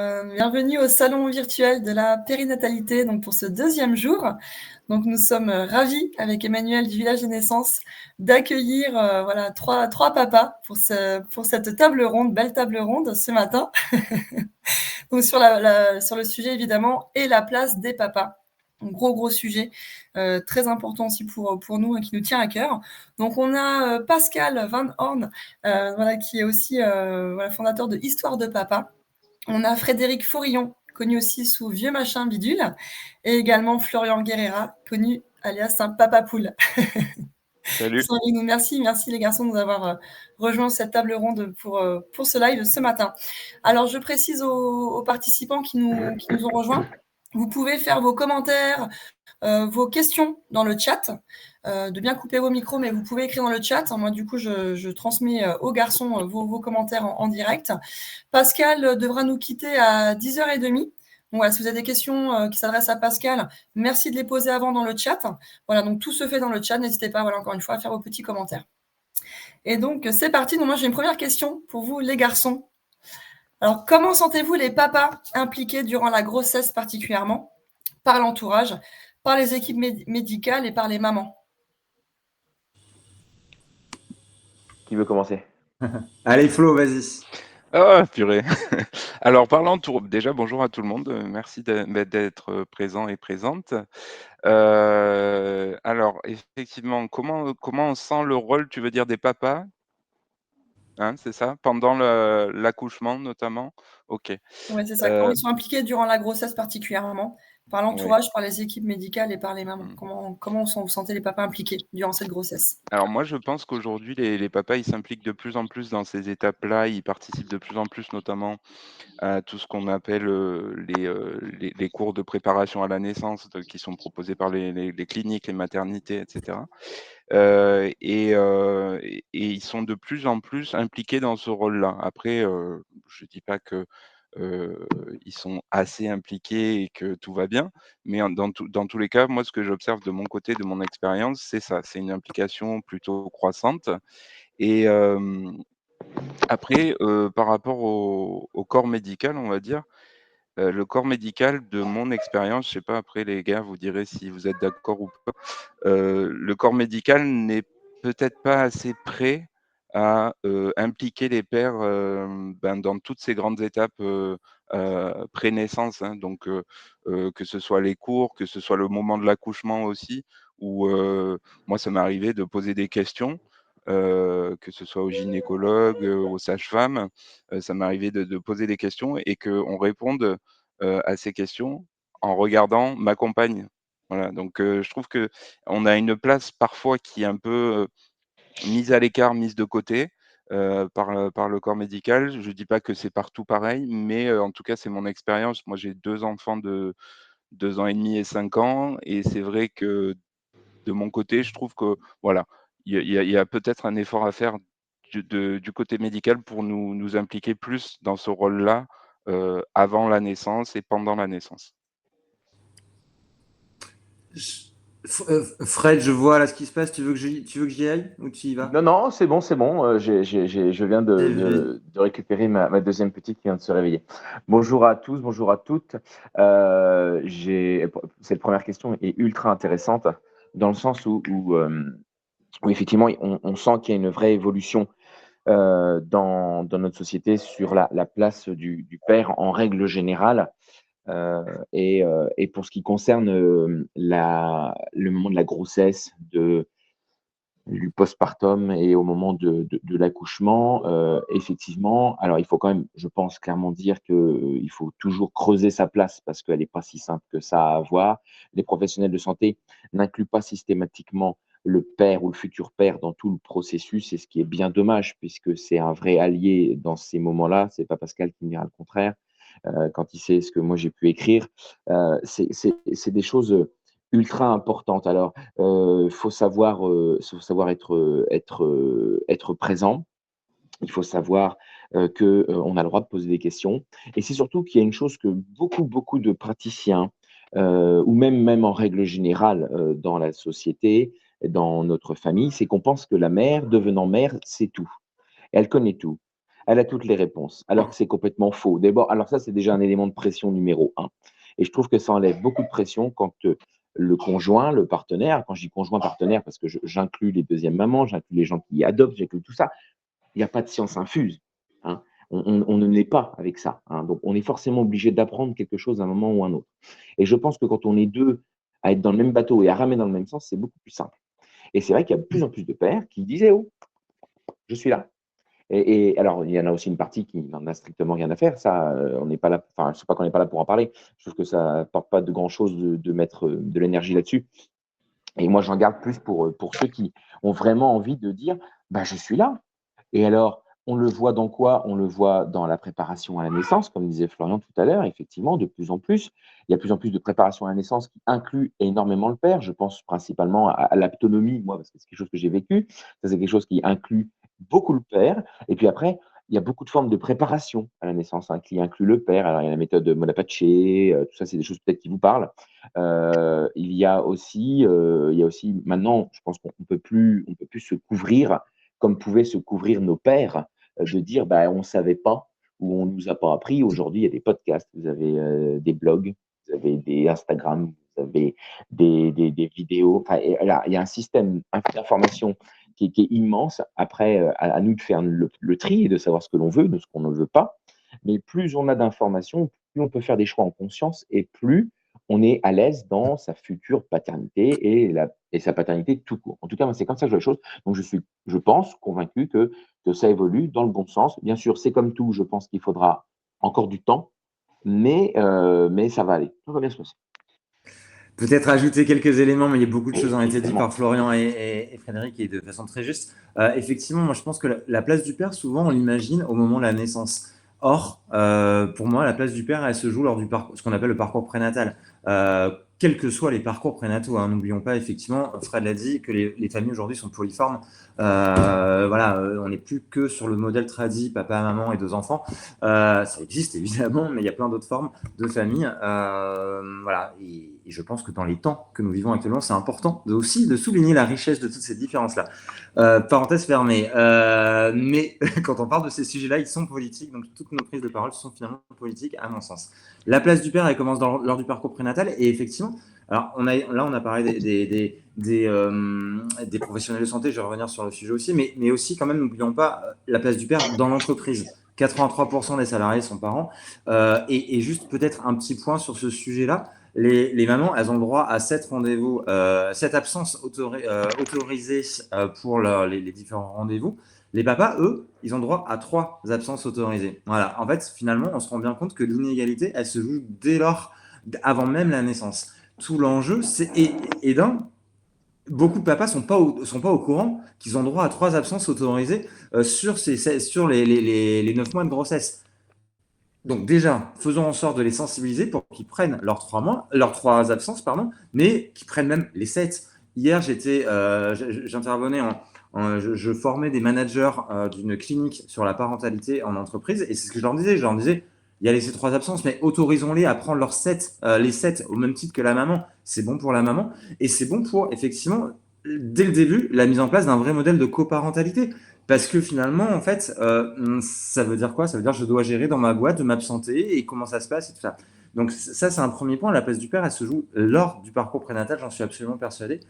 Bienvenue au salon virtuel de la périnatalité, donc pour ce deuxième jour. Donc nous sommes ravis avec Emmanuel du Village des Naissances d'accueillir voilà, trois papas pour cette table ronde, belle table ronde ce matin. Donc sur le sujet évidemment et la place des papas. Un gros sujet, très important aussi pour nous et qui nous tient à cœur. Donc on a Pascal Van Horn, voilà, qui est aussi voilà, fondateur de Histoire de Papa. On a Frédéric Fourillon, connu aussi sous Vieux Machin Bidule, et également Florian Guerrera, connu alias un Papa Poule. Salut. Merci les garçons de nous avoir rejoints cette table ronde pour ce live ce matin. Alors je précise aux participants qui nous ont rejoints, vous pouvez faire vos commentaires, vos questions dans le chat, de bien couper vos micros, mais vous pouvez écrire dans le chat. Moi, du coup, je transmets aux garçons vos commentaires en direct. Pascal devra nous quitter à 10h30. Donc, voilà, si vous avez des questions qui s'adressent à Pascal, merci de les poser avant dans le chat. Voilà, donc tout se fait dans le chat. N'hésitez pas, voilà, encore une fois, à faire vos petits commentaires. Et donc, c'est parti. Donc, moi, j'ai une première question pour vous, les garçons. Alors, comment sentez-vous les papas impliqués durant la grossesse particulièrement, par l'entourage, par les équipes médicales et par les mamans? Qui veut commencer? Allez, Flo, vas-y. Ah, purée. Alors, parlant déjà, bonjour à tout le monde. Merci d'être présent et présente. Alors, effectivement, comment on sent le rôle, tu veux dire, des papas? Hein, c'est ça? Pendant l'accouchement, notamment? Ok. Oui, c'est ça. Comment ils sont impliqués durant la grossesse particulièrement, par Ouais. l'entourage, par les équipes médicales et par les mamans. Mm. Comment vous sentez les papas impliqués durant cette grossesse? Alors moi, je pense qu'aujourd'hui, les papas, ils s'impliquent de plus en plus dans ces étapes-là. Ils participent de plus en plus, notamment, à tout ce qu'on appelle les cours de préparation à la naissance qui sont proposés par les cliniques, les maternités, etc. Et ils sont de plus en plus impliqués dans ce rôle-là. Après, je dis pas que ils sont assez impliqués et que tout va bien, mais dans tous les cas, moi, ce que j'observe de mon côté, de mon expérience, c'est ça, c'est une implication plutôt croissante. Et après, par rapport au corps médical, on va dire, le corps médical, de mon expérience, je sais pas, après les gars, vous direz si vous êtes d'accord ou pas, le corps médical n'est peut-être pas assez prêt à impliquer les pères dans toutes ces grandes étapes pré-naissance, hein. Donc, que ce soit les cours, que ce soit le moment de l'accouchement aussi, où moi, ça m'est arrivé de poser des questions, que ce soit aux gynécologues, aux sages-femmes. Ça m'est arrivé de poser des questions et qu'on réponde à ces questions en regardant ma compagne. Voilà, donc je trouve qu'on a une place parfois qui est un peu mise à l'écart, mise de côté par le corps médical. Je ne dis pas que c'est partout pareil, mais en tout cas, c'est mon expérience. Moi, j'ai 2 enfants de 2 ans et demi et 5 ans, et c'est vrai que de mon côté, je trouve que voilà, il y a peut-être un effort à faire du côté médical pour nous impliquer plus dans ce rôle-là avant la naissance et pendant la naissance. Fred, je vois là ce qui se passe. Tu veux que j'y aille ou tu y vas? Non, c'est bon. Je viens de récupérer ma deuxième petite qui vient de se réveiller. Bonjour à tous, bonjour à toutes. Cette première question est ultra intéressante dans le sens où effectivement, on sent qu'il y a une vraie évolution dans notre société sur la place du père en règle générale. Et pour ce qui concerne le moment de la grossesse, du postpartum et au moment de l'accouchement, effectivement, alors il faut quand même, je pense, clairement dire qu'il faut toujours creuser sa place parce qu'elle n'est pas si simple que ça à avoir. Les professionnels de santé n'incluent pas systématiquement le père ou le futur père dans tout le processus, et ce qui est bien dommage puisque c'est un vrai allié dans ces moments-là. C'est pas Pascal qui me dira le contraire quand il sait ce que moi j'ai pu écrire. C'est des choses ultra importantes. Alors, faut savoir être présent. Il faut savoir que on a le droit de poser des questions. Et c'est surtout qu'il y a une chose que beaucoup de praticiens, ou même en règle générale dans la société, dans notre famille, c'est qu'on pense que la mère, devenant mère, c'est tout. Elle connaît tout. elle a toutes les réponses, alors que c'est complètement faux. D'abord, alors ça, c'est déjà un élément de pression numéro un. Et je trouve que ça enlève beaucoup de pression quand le conjoint, le partenaire, quand je dis conjoint partenaire, parce que j'inclus les deuxièmes mamans, j'inclus les gens qui adoptent, j'inclus tout ça, il n'y a pas de science infuse. Hein. On ne naît pas avec ça. Hein. Donc, on est forcément obligé d'apprendre quelque chose à un moment ou à un autre. Et je pense que quand on est deux à être dans le même bateau et à ramer dans le même sens, c'est beaucoup plus simple. Et c'est vrai qu'il y a de plus en plus de pères qui disaient, oh, je suis là. Et alors, il y en a aussi une partie qui n'en a strictement rien à faire. Ça, on n'est pas là. Enfin, je ne sais pas qu'on n'est pas là pour en parler. Je trouve que ça n'apporte pas de grand-chose de mettre de l'énergie là-dessus. Et moi, j'en garde plus pour ceux qui ont vraiment envie de dire, bah, je suis là. Et alors, on le voit dans quoi? On le voit dans la préparation à la naissance, comme disait Florian tout à l'heure. Effectivement, de plus en plus, il y a de plus en plus de préparation à la naissance qui inclut énormément le père. Je pense principalement à l'autonomie, moi, parce que c'est quelque chose que j'ai vécu. Ça, c'est quelque chose qui inclut beaucoup le père. Et puis après, il y a beaucoup de formes de préparation à la naissance qui inclut le père. Alors, il y a la méthode Monapace, tout ça, c'est des choses peut-être qui vous parlent. Il y a aussi, maintenant, je pense qu'on peut plus se couvrir comme pouvaient se couvrir nos pères, de dire bah, on ne savait pas ou on ne nous a pas appris. Aujourd'hui, il y a des podcasts, vous avez des blogs, vous avez des Instagram, vous avez des vidéos. Enfin, il y a un système d'information qui est immense. Après, à nous de faire le tri et de savoir ce que l'on veut, de ce qu'on ne veut pas. Mais plus on a d'informations, plus on peut faire des choix en conscience et plus on est à l'aise dans sa future paternité et sa paternité tout court. En tout cas, moi, c'est comme ça que je vois les choses. Donc, je pense, convaincu que ça évolue dans le bon sens. Bien sûr, c'est comme tout, je pense qu'il faudra encore du temps, mais ça va aller. Ça va bien se passer. Peut-être ajouter quelques éléments, mais il y a beaucoup de choses qui ont été dites par Florian et Frédéric et de façon très juste. Effectivement, moi je pense que la place du père, souvent on l'imagine au moment de la naissance. Or, pour moi, la place du père, elle se joue lors du parcours, ce qu'on appelle le parcours prénatal. Quels que soient les parcours prénataux, hein, n'oublions pas, effectivement, Fred l'a dit, que les familles aujourd'hui sont polyformes. Voilà, on n'est plus que sur le modèle tradit, papa, maman et 2 enfants. Ça existe évidemment, mais il y a plein d'autres formes de famille. Voilà, et je pense que dans les temps que nous vivons actuellement, c'est important aussi de souligner la richesse de toutes ces différences-là. Parenthèse fermée. Mais quand on parle de ces sujets-là, ils sont politiques, donc toutes nos prises de parole sont finalement politiques, à mon sens. La place du père, elle commence lors du parcours prénatal, et effectivement, alors on a parlé des professionnels de santé, je vais revenir sur le sujet aussi, mais aussi quand même, n'oublions pas la place du père dans l'entreprise. 83% des salariés sont parents. Et juste peut-être un petit point sur ce sujet-là. Les mamans, elles ont le droit à 7 rendez-vous, 7 absences autorisées pour les différents rendez-vous. Les papas, eux, ils ont droit à 3 absences autorisées. Voilà. En fait, finalement, on se rend bien compte que l'inégalité, elle se joue dès lors, avant même la naissance. Tout l'enjeu, c'est beaucoup de papas sont pas au courant qu'ils ont droit à 3 absences autorisées sur les 9 mois de grossesse. Donc déjà, faisons en sorte de les sensibiliser pour qu'ils prennent leurs 3 absences, mais qu'ils prennent même les 7. Hier, j'intervenais je formais des managers d'une clinique sur la parentalité en entreprise, et c'est ce que je leur disais. Je leur disais, il y a ces 3 absences, mais autorisons-les à prendre les 7 au même titre que la maman. C'est bon pour la maman, et c'est bon pour, effectivement, dès le début, la mise en place d'un vrai modèle de coparentalité. Parce que finalement, en fait, ça veut dire quoi? Ça veut dire que je dois gérer dans ma boîte, de m'absenter, et comment ça se passe et tout ça. Donc ça, c'est un premier point. La place du père, elle se joue lors du parcours prénatal, j'en suis absolument persuadé.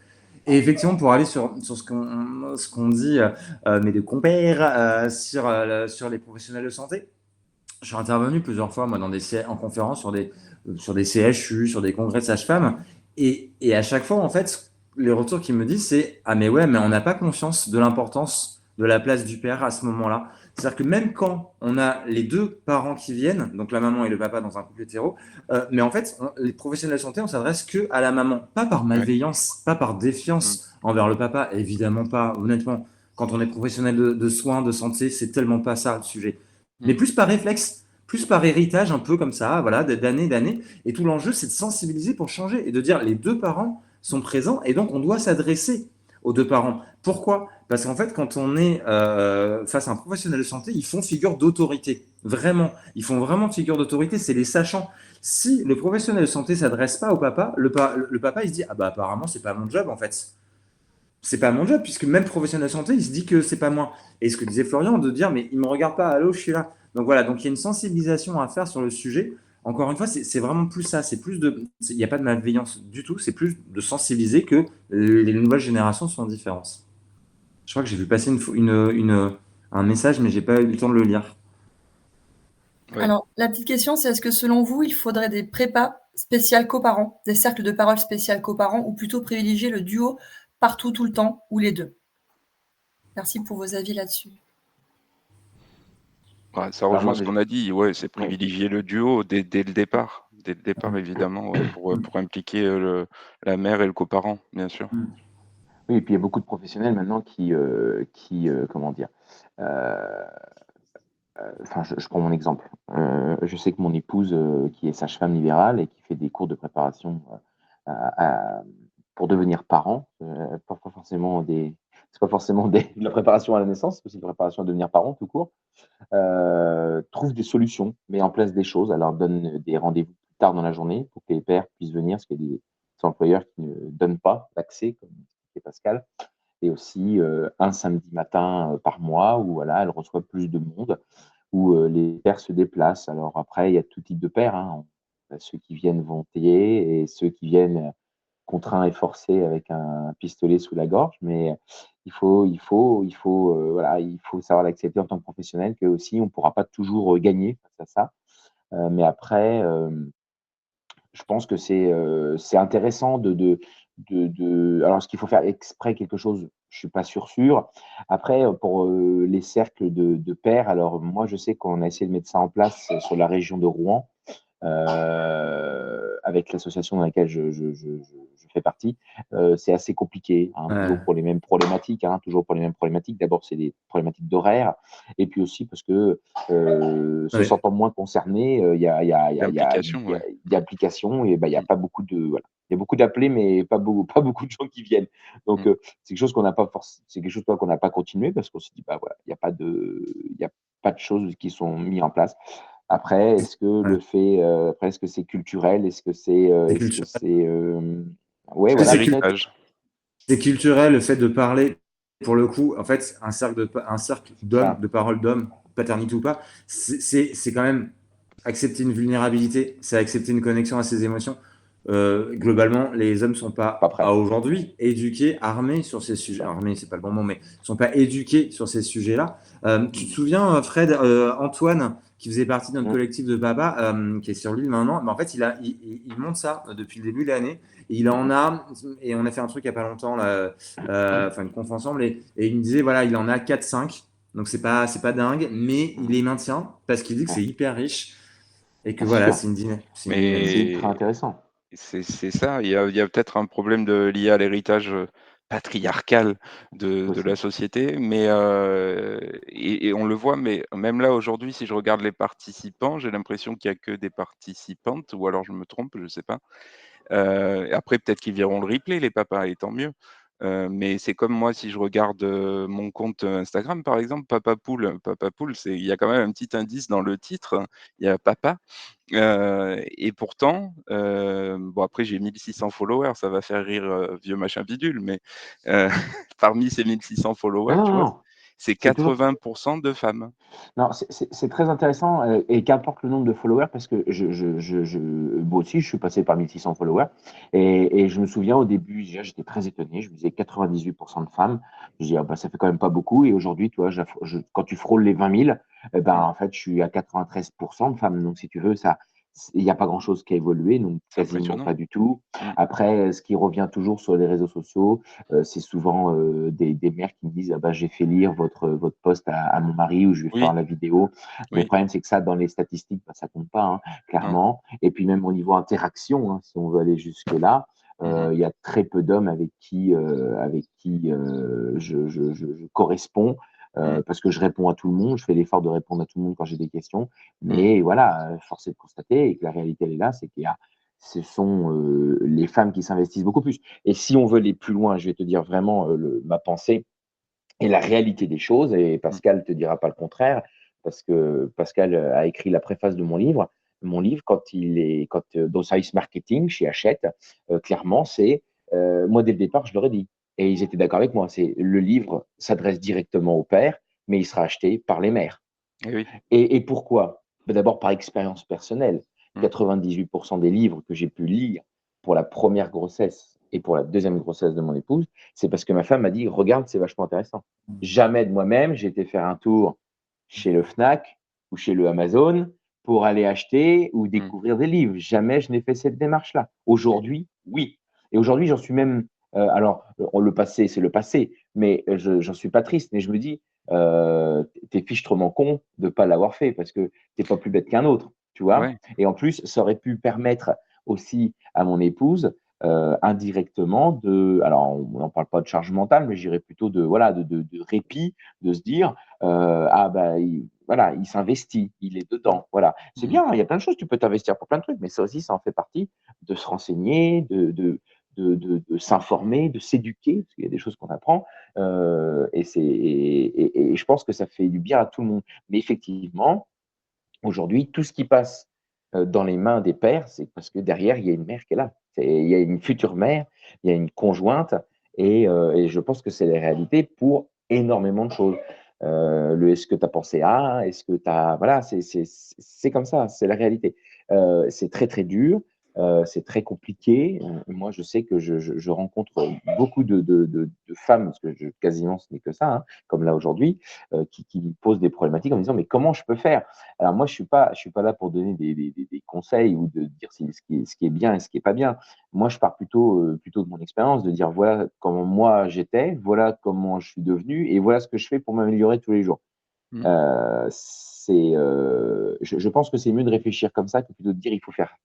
Et effectivement, pour aller sur ce qu'on dit, mes 2 compères, sur les professionnels de santé, je suis intervenu plusieurs fois, moi, en conférence sur des CHU, sur des congrès de sages-femmes, et à chaque fois, en fait, les retours qu'ils me disent, c'est « Ah mais ouais, mais on n'a pas conscience de l'importance de la place du père à ce moment-là. » C'est-à-dire que même quand on a les 2 parents qui viennent, donc la maman et le papa dans un couple hétéro, mais en fait, les professionnels de santé, on s'adresse qu'à la maman, pas par malveillance, pas par défiance envers le papa, évidemment pas. Honnêtement, quand on est professionnel de soins, de santé, c'est tellement pas ça le sujet. Mais plus par réflexe, plus par héritage, un peu comme ça, voilà, d'année. Et tout l'enjeu, c'est de sensibiliser pour changer et de dire les 2 parents sont présents, et donc on doit s'adresser aux 2 parents. Pourquoi? Parce qu'en fait, quand on est face à un professionnel de santé, ils font figure d'autorité. Vraiment, ils font vraiment figure d'autorité, c'est les sachants. Si le professionnel de santé ne s'adresse pas au papa, le papa, il se dit « Ah bah apparemment, c'est pas mon job en fait. » c'est pas mon job, puisque même professionnel de santé, il se dit que c'est pas moi. Et ce que disait Florian, de dire, mais il me regarde pas, allô, je suis là. Donc voilà, donc il y a une sensibilisation à faire sur le sujet. Encore une fois, c'est vraiment plus ça, c'est plus de, il n'y a pas de malveillance du tout, c'est plus de sensibiliser que les nouvelles générations sont différentes. Je crois que j'ai vu passer un message, mais j'ai pas eu le temps de le lire. Ouais. Alors, la petite question, c'est est-ce que selon vous, il faudrait des prépas spéciales coparents, des cercles de parole spéciales coparents, ou plutôt privilégier le duo partout, tout le temps, ou les deux? Merci pour vos avis là-dessus. Ouais, ça Bah, rejoint moi, ce qu'on a dit, ouais, c'est oui. privilégier le duo dès le départ. Dès le départ, évidemment, ouais, pour impliquer la mère et le coparent, bien sûr. Oui, et puis il y a beaucoup de professionnels maintenant qui comment dire, euh, enfin, je prends mon exemple. Je sais que mon épouse, qui est sage-femme libérale et qui fait des cours de préparation pour devenir parent, pas forcément c'est pas forcément de la préparation à la naissance, c'est aussi de la préparation à devenir parent tout court, trouve des solutions, met en place des choses. Elle leur donne des rendez-vous plus tard dans la journée pour que les pères puissent venir, parce qu'il y a des employeurs qui ne donnent pas l'accès, comme expliquait Pascal. Et aussi un samedi matin par mois où voilà, elle reçoit plus de monde, où les pères se déplacent. Alors après, il y a tout type de pères, hein. Ceux qui viennent vanter et ceux qui viennent contraints et forcés avec un pistolet sous la gorge. Mais voilà, il faut savoir l'accepter en tant que professionnel, que aussi on ne pourra pas toujours gagner face à ça. Mais après, je pense que c'est intéressant alors est-ce qu'il faut faire exprès quelque chose? Je suis pas sûr. Après, pour, les cercles de pairs, alors moi je sais qu'on a essayé de mettre ça en place sur la région de Rouen, avec l'association dans laquelle je fais partie. C'est assez compliqué, hein, Ouais. toujours pour les mêmes problématiques, hein, toujours pour les mêmes problématiques. D'abord, c'est des problématiques d'horaire et puis aussi parce que, se Ouais. sentant moins concerné, il y a il y a il y a il y a L'implication, il y a ouais. il y a application et bah, il y a Mm. pas beaucoup de voilà. Il y a beaucoup d'appelés, mais pas beaucoup de gens qui viennent. Donc, Mm. c'est quelque chose qu'on n'a pas c'est quelque chose qu'on n'a pas continué parce qu'on s'est dit: «Bah, voilà, il y a pas de choses qui sont mis en place». Après, Ouais. après, est-ce que c'est culturel? C'est Est-ce que culturel. c'est, ouais, Est-ce que voilà, c'est peut-être. L'héritage. c'est culturel, le fait de parler, pour le coup, en fait, un cercle d'hommes, Ça, de paroles d'hommes, paternité ou pas, c'est quand même accepter une vulnérabilité, c'est accepter une connexion à ses émotions. Globalement, les hommes sont pas pas, prêt. à aujourd'hui, éduqués, armés sur ces sujets. Armés, c'est pas le bon mot, mais sont pas éduqués sur ces sujets-là. Tu te souviens, Fred, Antoine, qui faisait partie de notre Mmh. collectif de papa, qui est sur l'île maintenant, mais en fait, il monte ça depuis le début de l'année. Mmh. Et on a fait un truc il n'y a pas longtemps, là, enfin une conf ensemble, et il me disait, voilà, il en a 4-5, donc c'est pas dingue, mais il les maintient parce qu'il dit que Ouais. c'est hyper riche et que Ah, c'est voilà, sûr, c'est une c'est dynamique. ultra Mais intéressant. c'est ça, il y a peut-être un problème lié à l'héritage patriarcal de la Possible. société, mais et on le voit, mais même là aujourd'hui, si je regarde les participants, j'ai l'impression qu'il n'y a que des participantes, ou alors je me trompe, je ne sais pas. Après, peut-être qu'ils verront le replay, les papas, et tant mieux. Mais c'est comme moi, si je regarde mon compte Instagram, par exemple, Papa Poule. Papa Poule, il y a quand même un petit indice dans le titre, hein. Il y a papa. Et pourtant, bon, après, j'ai 1600 followers, ça va faire rire vieux machin bidule, mais euh, parmi ces 1600 Non, followers, non, tu non, vois, non, c'est c'est toujours 80% de femmes. non, c'est très intéressant, et qu'importe le nombre de followers parce que moi aussi, je suis passé par 1600 followers et je me souviens au début, déjà, j'étais très étonné. Je me disais 98% de femmes. Je dis: «Ah bah, ça fait quand même pas beaucoup» et aujourd'hui, tu vois, quand tu frôles les 20 000, et ben, Mm. en fait, je suis à 93% de femmes. Donc si tu veux, il y a pas grand-chose qui a évolué, donc C'est quasiment impressionnant. pas du tout. Mm. Après, ce qui revient toujours sur les réseaux sociaux, c'est souvent des mères qui me disent: «Ah bah, j'ai fait lire votre post à mon mari ou je vais faire Oui, la vidéo». Mais le oui, problème, c'est que ça, dans les statistiques, bah, ça compte pas, hein, non. clairement. Et puis même au niveau interaction, hein, si on veut aller jusque-là, Mhm. il y a très peu d'hommes avec qui je corresponds. Mm. Parce que je réponds à tout le monde, je fais l'effort de répondre à tout le monde quand j'ai des questions. Mm. Mais voilà, force est de constater et que la réalité, elle est là, c'est ce sont les femmes qui s'investissent beaucoup plus. Et si on veut aller plus loin, je vais te dire vraiment ma pensée et la réalité des choses, et Mm. Pascal te dira pas le contraire, parce que Pascal a écrit la préface de mon livre. Mon livre, dans Size Marketing chez Hachette, clairement, moi dès le départ, je leur ai dit, Et ils étaient d'accord avec moi. Le livre s'adresse directement au père, mais il sera acheté par les mères. Et oui. Et pourquoi? D'abord par expérience personnelle. 98% des livres que j'ai pu lire pour la première grossesse et pour la deuxième grossesse de mon épouse, c'est parce que ma femme m'a dit: «Regarde, c'est vachement intéressant». Jamais de moi-même, j'ai été faire un tour chez le Fnac ou chez le Amazon pour aller acheter ou découvrir des livres. Jamais je n'ai fait cette démarche-là. Aujourd'hui, oui. Et aujourd'hui, j'en suis même, alors, le passé, c'est le passé, mais j'en suis pas triste, mais je me dis, «Tu fichtrement con de pas l'avoir fait parce que tu pas plus bête qu'un autre», tu vois? Ouais. Et en plus, ça aurait pu permettre aussi à mon épouse, indirectement alors on n'en parle pas de charge mentale, mais je dirais plutôt de voilà, de répit, de se dire, «Ah bah, il s'investit, il est dedans», voilà. C'est bien, il y a plein de choses, tu peux t'investir pour plein de trucs, mais ça aussi, ça en fait partie, de se renseigner, de s'informer, de s'éduquer, parce qu'il y a des choses qu'on apprend, et je pense que ça fait du bien à tout le monde. Mais effectivement, aujourd'hui, tout ce qui passe, dans les mains des pères, c'est parce que derrière, il y a une mère qui est là. Il y a une future mère, il y a une conjointe et je pense que c'est la réalité pour énormément de choses. Est-ce que tu as pensé à? Est-ce que tu as voilà, c'est comme ça, c'est la réalité. C'est très, très dur, c'est très compliqué. Moi, je sais que je rencontre beaucoup de femmes, parce que quasiment ce n'est que ça, hein, comme là aujourd'hui, qui me posent des problématiques en me disant: «Mais comment je peux faire?» Alors moi, je suis pas là pour donner des conseils ou de dire ce qui est bien et ce qui est pas bien. Moi, je pars plutôt de mon expérience, de dire: «Voilà comment moi j'étais, voilà comment je suis devenu et voilà ce que je fais pour m'améliorer tous les jours». Mmh. Je pense que c'est mieux de réfléchir comme ça que plutôt de dire: «Il faut faire».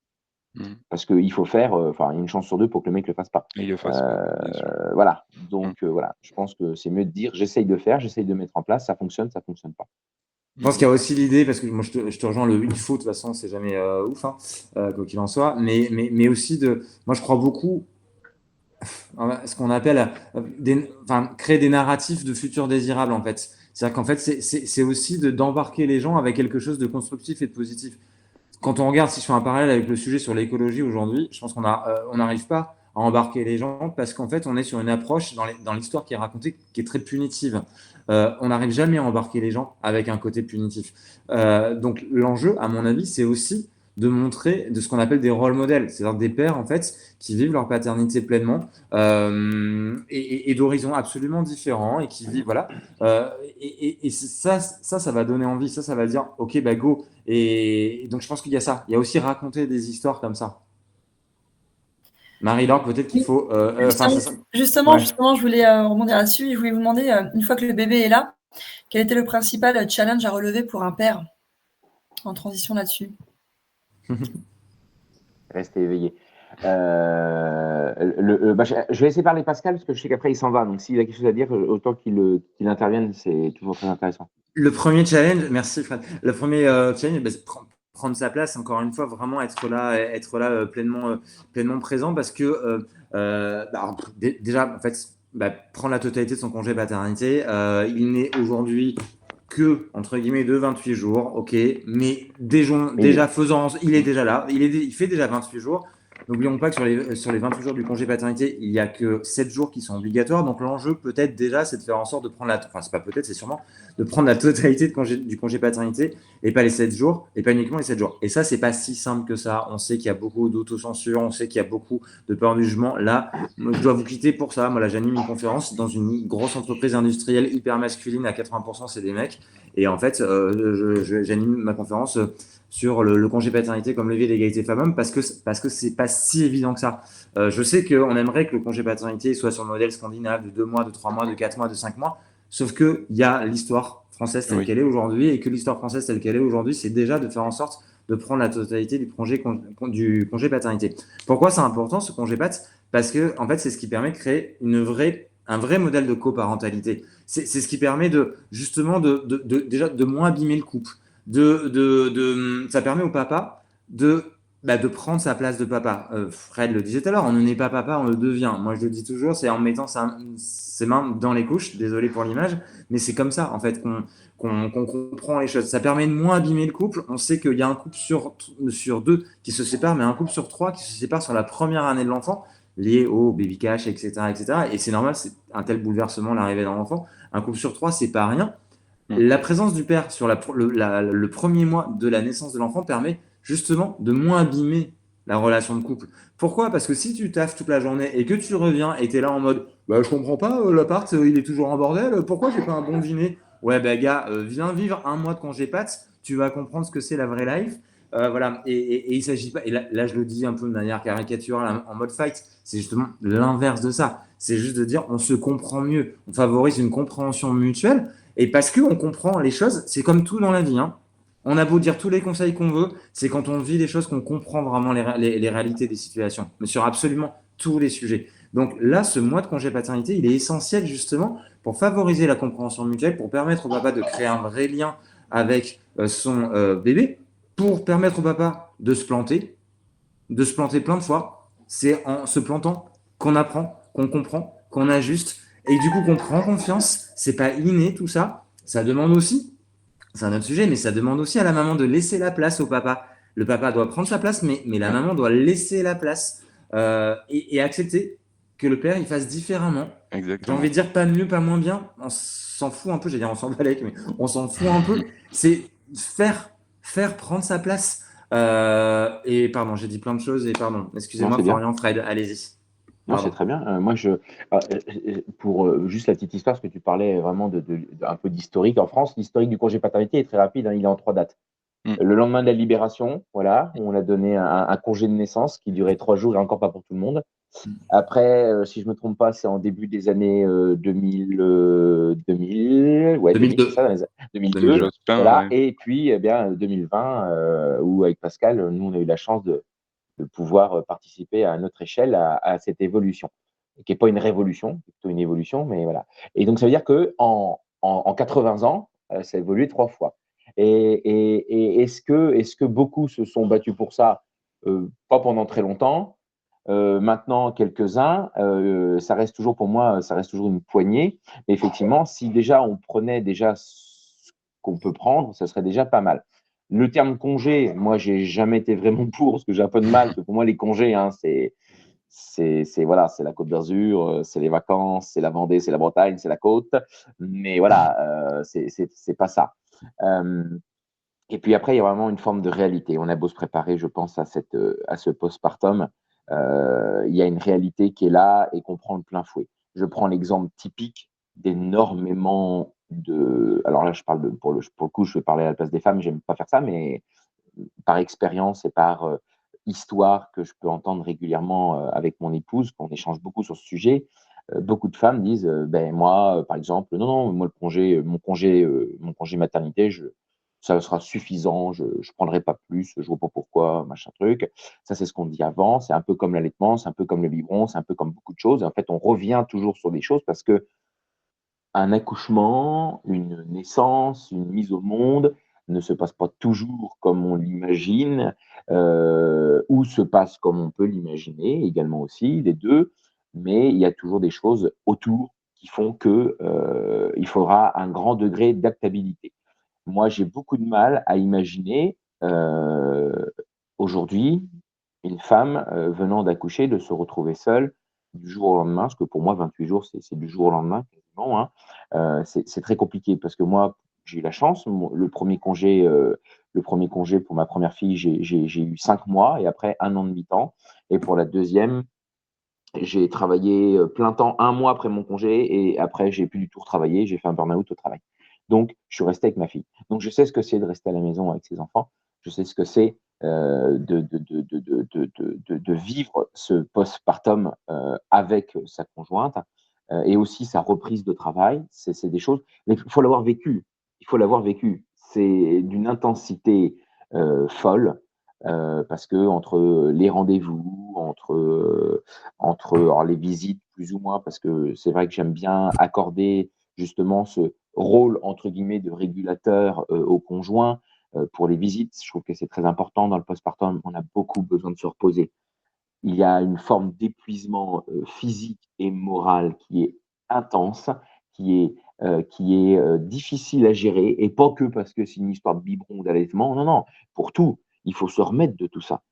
Mmh. Parce qu'il faut faire, enfin, il y a une chance sur 2 pour que le mec le fasse pas. Et ils le fassent pas, bien sûr. Voilà, Mmh. donc voilà, je pense que c'est mieux de dire: «J'essaye de faire, j'essaye de mettre en place, ça fonctionne pas». Je pense qu'il y a aussi l'idée, parce que moi je te rejoins, le il faut, de toute façon, c'est jamais ouf, hein, quoi qu'il en soit, mais aussi moi je crois beaucoup à ce qu'on appelle créer des narratifs de futurs désirables, en fait. C'est-à-dire qu'en fait, c'est aussi d'embarquer les gens avec quelque chose de constructif et de positif. Quand on regarde, si je fais un parallèle avec le sujet sur l'écologie aujourd'hui, je pense on n'arrive pas à embarquer les gens parce qu'en fait, on est sur une approche dans l'histoire qui est racontée qui est très punitive. On n'arrive jamais à embarquer les gens avec un côté punitif. Donc l'enjeu, à mon avis, c'est aussi de montrer de ce qu'on appelle des rôles modèles, c'est-à-dire des pères en fait qui vivent leur paternité pleinement et d'horizons absolument différents et qui vivent voilà. Et ça va donner envie, ça va dire ok bah go. Et donc je pense qu'il y a ça, il y a aussi raconter des histoires comme ça. Marie-Laure, peut-être qu'il faut. Justement, Ouais. je voulais rebondir là-dessus. Je voulais vous demander, une fois que le bébé est là, quel était le principal challenge à relever pour un père en transition là-dessus? Restez éveillé. Je vais laisser parler Pascal parce que je sais qu'après il s'en va. Donc s'il a quelque chose à dire, autant qu'il intervienne, c'est toujours très intéressant. Le premier challenge, merci Fred. Le premier challenge, c'est prendre sa place. Encore une fois, vraiment être là pleinement présent, parce que déjà, en fait, prendre la totalité de son congé paternité. Il n'est aujourd'hui que entre guillemets de 28 jours, ok, mais déjà faisant, il est déjà là, il fait déjà 28 jours. N'oublions pas que sur les 28 jours du congé paternité, il n'y a que 7 jours qui sont obligatoires. Donc l'enjeu peut-être déjà, c'est de faire en sorte de prendre c'est pas peut-être, c'est sûrement de prendre la totalité du congé paternité et pas les 7 jours, et pas uniquement les 7 jours. Et ça, c'est pas si simple que ça. On sait qu'il y a beaucoup d'autocensure, on sait qu'il y a beaucoup de peur du jugement. Là, je dois vous quitter pour ça. Moi, là, j'anime une conférence dans une grosse entreprise industrielle hyper masculine, à 80%, c'est des mecs. Et en fait, j'anime ma conférence sur le congé paternité comme levier d'égalité femmes-hommes parce que c'est pas si évident que ça. Je sais qu'on aimerait que le congé paternité soit sur le modèle scandinave de 2 mois, de 3 mois, de 4 mois, de 5 mois. Sauf qu'il y a l'histoire française telle qu'elle est aujourd'hui, et que l'histoire française telle qu'elle est aujourd'hui, c'est déjà de faire en sorte de prendre la totalité du congé paternité. Pourquoi c'est important ce congé pat? Parce que en fait, c'est ce qui permet de créer un vrai modèle de coparentalité. C'est ce qui permet justement déjà de moins abîmer le couple. Ça permet au papa de prendre sa place de papa. Fred le disait tout à l'heure, on ne naît pas papa, on le devient. Moi, je le dis toujours, c'est en mettant ses mains dans les couches, désolé pour l'image, mais c'est comme ça, en fait, qu'on comprend les choses. Ça permet de moins abîmer le couple. On sait qu'il y a un couple sur 2 qui se sépare, mais un couple sur 3 qui se sépare sur la première année de l'enfant. liées au baby cash, etc., etc. Et c'est normal, c'est un tel bouleversement, l'arrivée d'un enfant. Un couple sur trois, c'est pas rien. La présence du père sur le premier mois de la naissance de l'enfant permet justement de moins abîmer la relation de couple. Pourquoi? Parce que si tu taffes toute la journée et que tu reviens et tu es là en mode bah, je comprends pas, l'appart il est toujours en bordel, pourquoi j'ai pas un bon dîner? Ouais, bah gars, viens vivre un mois de congé pattes, tu vas comprendre ce que c'est la vraie life. Voilà, et il s'agit pas, et là je le dis un peu de manière caricaturale en mode fight, c'est justement l'inverse de ça. C'est juste de dire on se comprend mieux, on favorise une compréhension mutuelle. Et parce qu'on comprend les choses, c'est comme tout dans la vie. Hein. On a beau dire tous les conseils qu'on veut, c'est quand on vit les choses qu'on comprend vraiment les réalités des situations, mais sur absolument tous les sujets. Donc là, ce mois de congé paternité, il est essentiel justement pour favoriser la compréhension mutuelle, pour permettre au papa de créer un vrai lien avec son bébé, pour permettre au papa de se planter plein de fois. C'est en se plantant qu'on apprend, qu'on comprend, qu'on ajuste et du coup qu'on prend confiance. C'est pas inné tout ça. Ça demande aussi, c'est un autre sujet, mais ça demande aussi à la maman de laisser la place au papa. Le papa doit prendre sa place, mais la maman doit laisser la place et accepter que le père il fasse différemment. J'ai envie de dire pas mieux, pas moins bien. On s'en fout un peu, j'allais dire on s'en balèque, mais on s'en fout un peu. C'est faire prendre sa place. Et pardon, j'ai dit plein de choses et pardon. Excusez-moi, Florian, Fred, allez-y. Non, c'est très bien. Moi, pour juste la petite histoire, parce que tu parlais vraiment un peu d'historique. En France, l'historique du congé paternité est très rapide. Hein, il est en 3 dates. Le lendemain de la libération, voilà, on a donné un congé de naissance qui durait 3 jours et encore pas pour tout le monde. Après, si je me trompe pas, c'est en début des années 2000, ouais, 2002. c'est ça, 2002. Voilà. Ouais. Et puis, eh bien, 2020, où avec Pascal, nous, on a eu la chance de pouvoir participer à notre échelle à cette évolution, qui n'est pas une révolution, plutôt une évolution, mais voilà. Et donc, ça veut dire qu'en 80 ans, ça a évolué 3 fois. Et est-ce que beaucoup se sont battus pour ça? Pas pendant très longtemps. Maintenant, quelques-uns, ça reste toujours pour moi, ça reste toujours une poignée. Mais effectivement, si déjà on prenait déjà ce qu'on peut prendre, ça serait déjà pas mal. Le terme congé, moi, j'ai jamais été vraiment pour, parce que j'ai un peu de mal, parce que pour moi, les congés, hein, voilà, c'est la Côte d'Azur, c'est les vacances, c'est la Vendée, c'est la Bretagne, c'est la côte. Mais voilà, c'est pas ça. Et puis après, il y a vraiment une forme de réalité. On a beau se préparer, je pense, à ce postpartum, il y a une réalité qui est là et qu'on prend le plein fouet. Je prends l'exemple typique d'énormément de. Alors là, je parle pour le coup, je vais parler à la place des femmes, j'aime pas faire ça, mais par expérience et par histoire que je peux entendre régulièrement avec mon épouse, qu'on échange beaucoup sur ce sujet. Beaucoup de femmes disent, ben moi, par exemple, non, moi mon congé maternité, ça sera suffisant, je prendrai pas plus, je vois pas pourquoi, machin truc. Ça, c'est ce qu'on dit avant. C'est un peu comme l'allaitement, c'est un peu comme le biberon, c'est un peu comme beaucoup de choses. Et en fait, on revient toujours sur des choses parce que un accouchement, une naissance, une mise au monde ne se passe pas toujours comme on l'imagine, ou se passe comme on peut l'imaginer également aussi, les deux. Mais il y a toujours des choses autour qui font que il faudra un grand degré d'adaptabilité. Moi, j'ai beaucoup de mal à imaginer aujourd'hui une femme venant d'accoucher de se retrouver seule du jour au lendemain, parce que pour moi, 28 jours, c'est du jour au lendemain quasiment. Hein. C'est très compliqué parce que moi, j'ai eu la chance. Le premier congé pour ma première fille, j'ai eu 5 mois et après 1 an de mi-temps. Et pour la deuxième, j'ai travaillé plein temps 1 mois après mon congé et après, j'ai plus du tout retravaillé. J'ai fait un burn-out au travail. Donc, je suis resté avec ma fille. Donc, je sais ce que c'est de rester à la maison avec ses enfants. Je sais ce que c'est de vivre ce postpartum avec sa conjointe et aussi sa reprise de travail. C'est des choses, mais il faut l'avoir vécu. Il faut l'avoir vécu. C'est d'une intensité folle parce que entre les rendez-vous, entre les visites plus ou moins, parce que c'est vrai que j'aime bien accorder justement ce rôle entre guillemets de régulateur au conjoint pour les visites. Je trouve que c'est très important dans le postpartum. On a beaucoup besoin de se reposer. Il y a une forme d'épuisement physique et moral qui est intense, qui est difficile à gérer, et pas que parce que c'est une histoire de biberon ou d'allaitement. Non, non, pour tout, il faut se remettre de tout ça.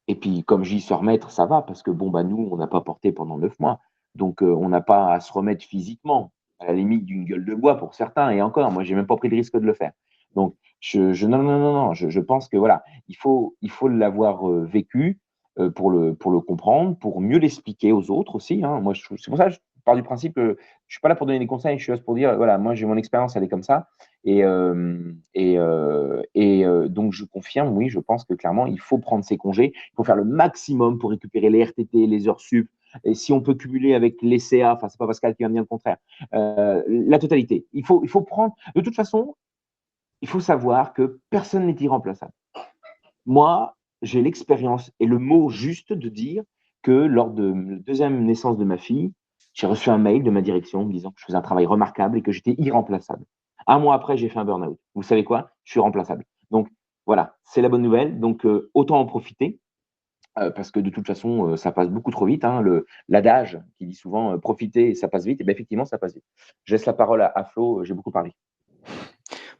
Et puis, comme je dis, se remettre, ça va, parce que bon, bah, nous, on n'a pas porté pendant 9 mois. Donc, on n'a pas à se remettre physiquement, à la limite d'une gueule de bois pour certains. Et encore, moi, j'ai même pas pris le risque de le faire. Donc, non, non, non, non, je pense que voilà, il faut l'avoir vécu pour le comprendre, pour mieux l'expliquer aux autres aussi. Hein. Moi, c'est pour ça que je pars du principe que je suis pas là pour donner des conseils, je suis là pour dire, voilà, moi, j'ai mon expérience, elle est comme ça. Donc, je confirme, oui, je pense que clairement, il faut prendre ses congés. Il faut faire le maximum pour récupérer les RTT, les heures sup. Et si on peut cumuler avec les CA, enfin, c'est pas Pascal qui va me dire le contraire, la totalité. Il faut prendre. De toute façon, il faut savoir que personne n'est irremplaçable. Moi, j'ai l'expérience et le mot juste de dire que lors de la deuxième naissance de ma fille, j'ai reçu un mail de ma direction me disant que je faisais un travail remarquable et que j'étais irremplaçable. Un mois après, j'ai fait un burn-out. Vous savez quoi? Je suis remplaçable. Donc, voilà, c'est la bonne nouvelle. Donc, autant en profiter. Parce que de toute façon, ça passe beaucoup trop vite. Hein, l'adage qui dit souvent profiter et ça passe vite, et bien effectivement, ça passe vite. Je laisse la parole à Flo, j'ai beaucoup parlé.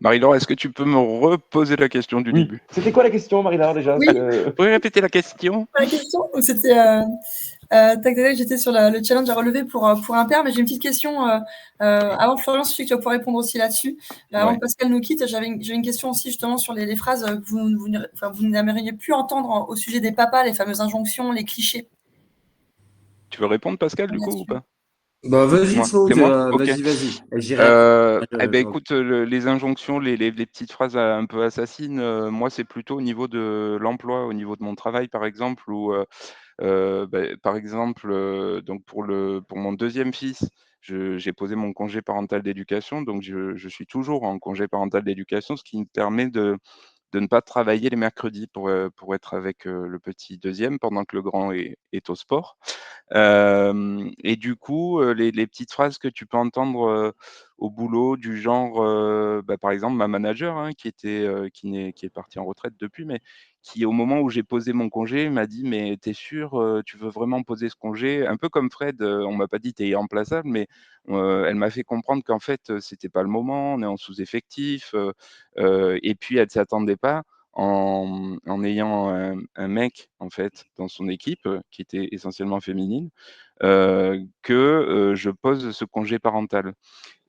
Marie-Laure, est-ce que tu peux me reposer la question du Oui. début? C'était quoi la question, Marie-Laure, déjà? Oui. Vous pouvez répéter la question? La question, donc c'était tac, tac, tac, j'étais sur le challenge à relever pour un père, mais j'ai une petite question avant Florian, je sais que tu vas pouvoir répondre aussi là-dessus. Avant Ouais. que Pascal nous quitte, j'avais une question aussi justement sur les phrases que vous n'aimeriez plus entendre au sujet des papas, les fameuses injonctions, les clichés. Tu veux répondre, Pascal, du coup, ou pas? Bah, vas-y, Moi. Flo, C'est moi? Ok. vas-y. Et j'irai après. Eh ben, écoute, les injonctions, les petites phrases un peu assassines, moi, c'est plutôt au niveau de l'emploi, au niveau de mon travail, par exemple, où, par exemple, donc pour mon deuxième fils, j'ai posé mon congé parental d'éducation, donc je suis toujours en congé parental d'éducation, ce qui me permet de ne pas travailler les mercredis pour être avec le petit deuxième pendant que le grand est au sport. Et du coup, les petites phrases que tu peux entendre au boulot, du genre, par exemple, ma manager, hein, qui est partie en retraite depuis, mais qui, au moment où j'ai posé mon congé, m'a dit: «Mais tu es sûr, tu veux vraiment poser ce congé?» Un peu comme Fred, on m'a pas dit: «Tu es irremplaçable», mais elle m'a fait comprendre qu'en fait, c'était pas le moment, on est en sous-effectif, et puis elle s'attendait pas en ayant un mec, en fait, dans son équipe, qui était essentiellement féminine, que, je pose ce congé parental.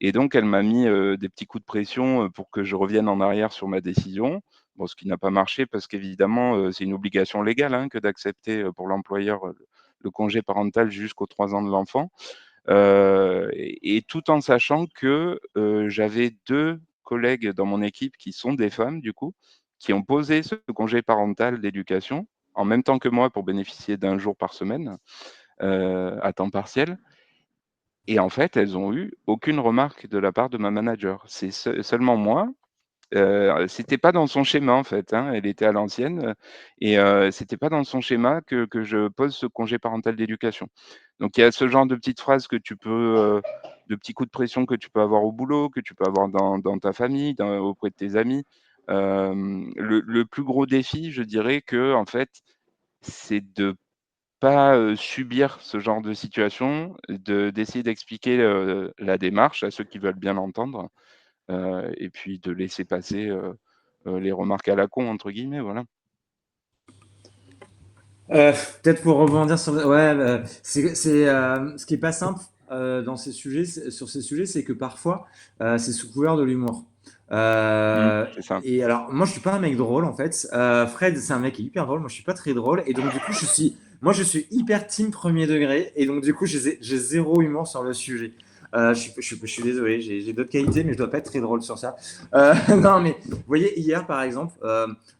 Et donc elle m'a mis, des petits coups de pression, pour que je revienne en arrière sur ma décision. Bon, ce qui n'a pas marché parce qu'évidemment, c'est une obligation légale, hein, que d'accepter, pour l'employeur, le congé parental jusqu'aux 3 ans de l'enfant. Et tout en sachant que, j'avais 2 collègues dans mon équipe qui sont des femmes, du coup, qui ont posé ce congé parental d'éducation en même temps que moi pour bénéficier d'1 jour par semaine, à temps partiel. Et en fait, elles ont eu aucune remarque de la part de ma manager. C'est seulement moi. C'était pas dans son schéma, en fait, hein. Elle était à l'ancienne, et c'était pas dans son schéma que je pose ce congé parental d'éducation. Donc il y a ce genre de petites phrases que tu peux, de petits coups de pression que tu peux avoir au boulot, que tu peux avoir dans ta famille, auprès de tes amis. Le plus gros défi, je dirais que en fait, c'est de pas, subir ce genre de situation, d'essayer d'expliquer, la démarche à ceux qui veulent bien l'entendre, et puis de laisser passer, les «remarques à la con» entre guillemets, voilà. Peut-être pour rebondir sur, ouais, ce qui est pas simple dans ces sujets, sur ces sujets, c'est que parfois c'est sous couvert de l'humour. C'est ça. Et alors, moi, je suis pas un mec drôle en fait. Fred, c'est un mec qui est hyper drôle. Moi, je suis pas très drôle, et donc du coup, je suis hyper team premier degré, et donc du coup, j'ai zéro humour sur le sujet. Je suis désolé, j'ai d'autres qualités, mais je dois pas être très drôle sur ça. Non, mais vous voyez, hier par exemple,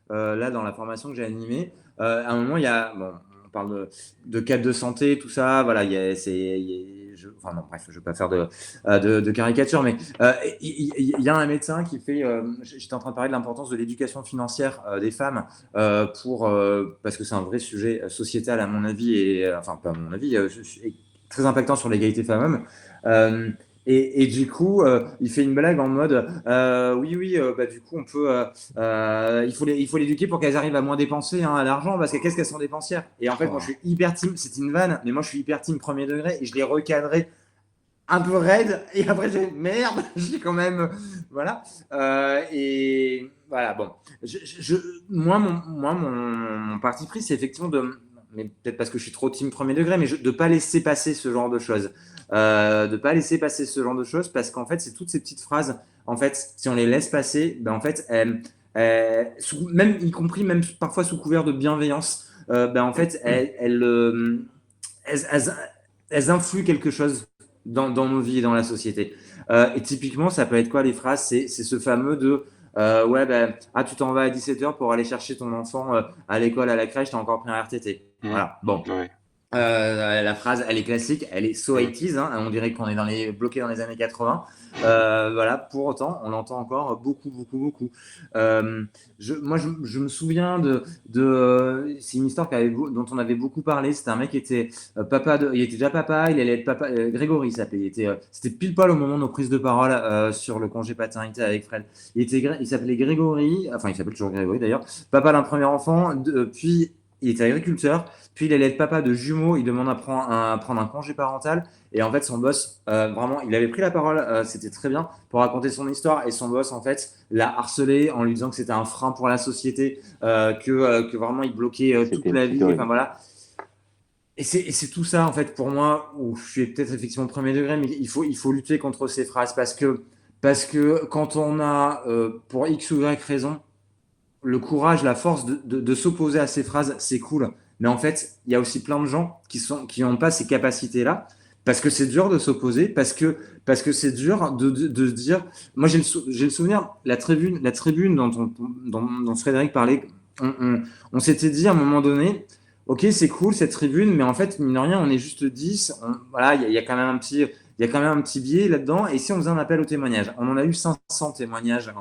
là dans la formation que j'ai animée, à un moment, il y a, bon, on parle de cadre de santé, tout ça, voilà, enfin non, bref, je ne vais pas faire de caricature, mais il y a un médecin qui fait, j'étais en train de parler de l'importance de l'éducation financière des femmes, parce que c'est un vrai sujet sociétal à mon avis, et enfin pas à mon avis, très impactant sur l'égalité femmes-hommes. Et du coup, il fait une blague en mode oui, bah, du coup, on peut, il faut l'éduquer pour qu'elles arrivent à moins dépenser, hein, à l'argent, parce que qu'est-ce qu'elles sont dépensières. Et en fait, moi, je suis hyper team, c'est une vanne, mais moi, je suis hyper team premier degré, et je l'ai recadré un peu raide, et après j'ai merde, j'ai quand même, voilà. Et voilà, bon. Mon parti pris, c'est effectivement mais peut-être parce que je suis trop team premier degré, mais de pas laisser passer ce genre de choses. De pas laisser passer ce genre de choses, parce qu'en fait, c'est toutes ces petites phrases, en fait, si on les laisse passer, ben en fait, même, y compris même parfois sous couvert de bienveillance, ben en fait, elles, elles- elles influent quelque chose dans nos vies et dans la société. Et typiquement, ça peut être quoi les phrases? C'est ce fameux de ouais, ben, ah, tu t'en vas à 17h pour aller chercher ton enfant à l'école, à la crèche, t'as encore pris un RTT. Voilà, bon. Ouais. La phrase, elle est classique, elle est so Mm. 80s, hein, on dirait qu'on est bloqué dans les années 80. Voilà, pour autant, on l'entend encore beaucoup, beaucoup, beaucoup. Je me souviens c'est une histoire dont on avait beaucoup parlé. C'était un mec qui était il était déjà papa, il allait être papa. Grégory il s'appelait. C'était pile poil au moment de nos prises de parole sur le congé paternité avec Fred. Il s'appelait Grégory, enfin il s'appelle toujours Grégory d'ailleurs. Papa d'un premier enfant, puis il était agriculteur. Puis il allait être papa de jumeaux, il demande à prendre un congé parental. Et en fait, son boss, vraiment, il avait pris la parole, c'était très bien, pour raconter son histoire. Et son boss, en fait, l'a harcelé en lui disant que c'était un frein pour la société, que vraiment il bloquait toute la vie. horrible. Enfin voilà. Et c'est tout ça, en fait, pour moi, où je suis peut-être effectivement premier degré, mais il faut lutter contre ces phrases parce que quand on a, pour X ou Y raison, le courage, la force de s'opposer à ces phrases, c'est cool. Mais en fait, il y a aussi plein de gens qui n'ont pas ces capacités-là, parce que c'est dur de s'opposer, parce que c'est dur de se dire. Moi, j'ai le souvenir, la tribune dont Frédéric parlait, on, on, on s'était dit à un moment donné, ok, c'est cool cette tribune, mais en fait, mine de rien, on est juste 10. Voilà, il y a quand même un petit. Il y a quand même un petit biais là-dedans. Et si on faisait un appel au témoignage, on en a eu 500 témoignages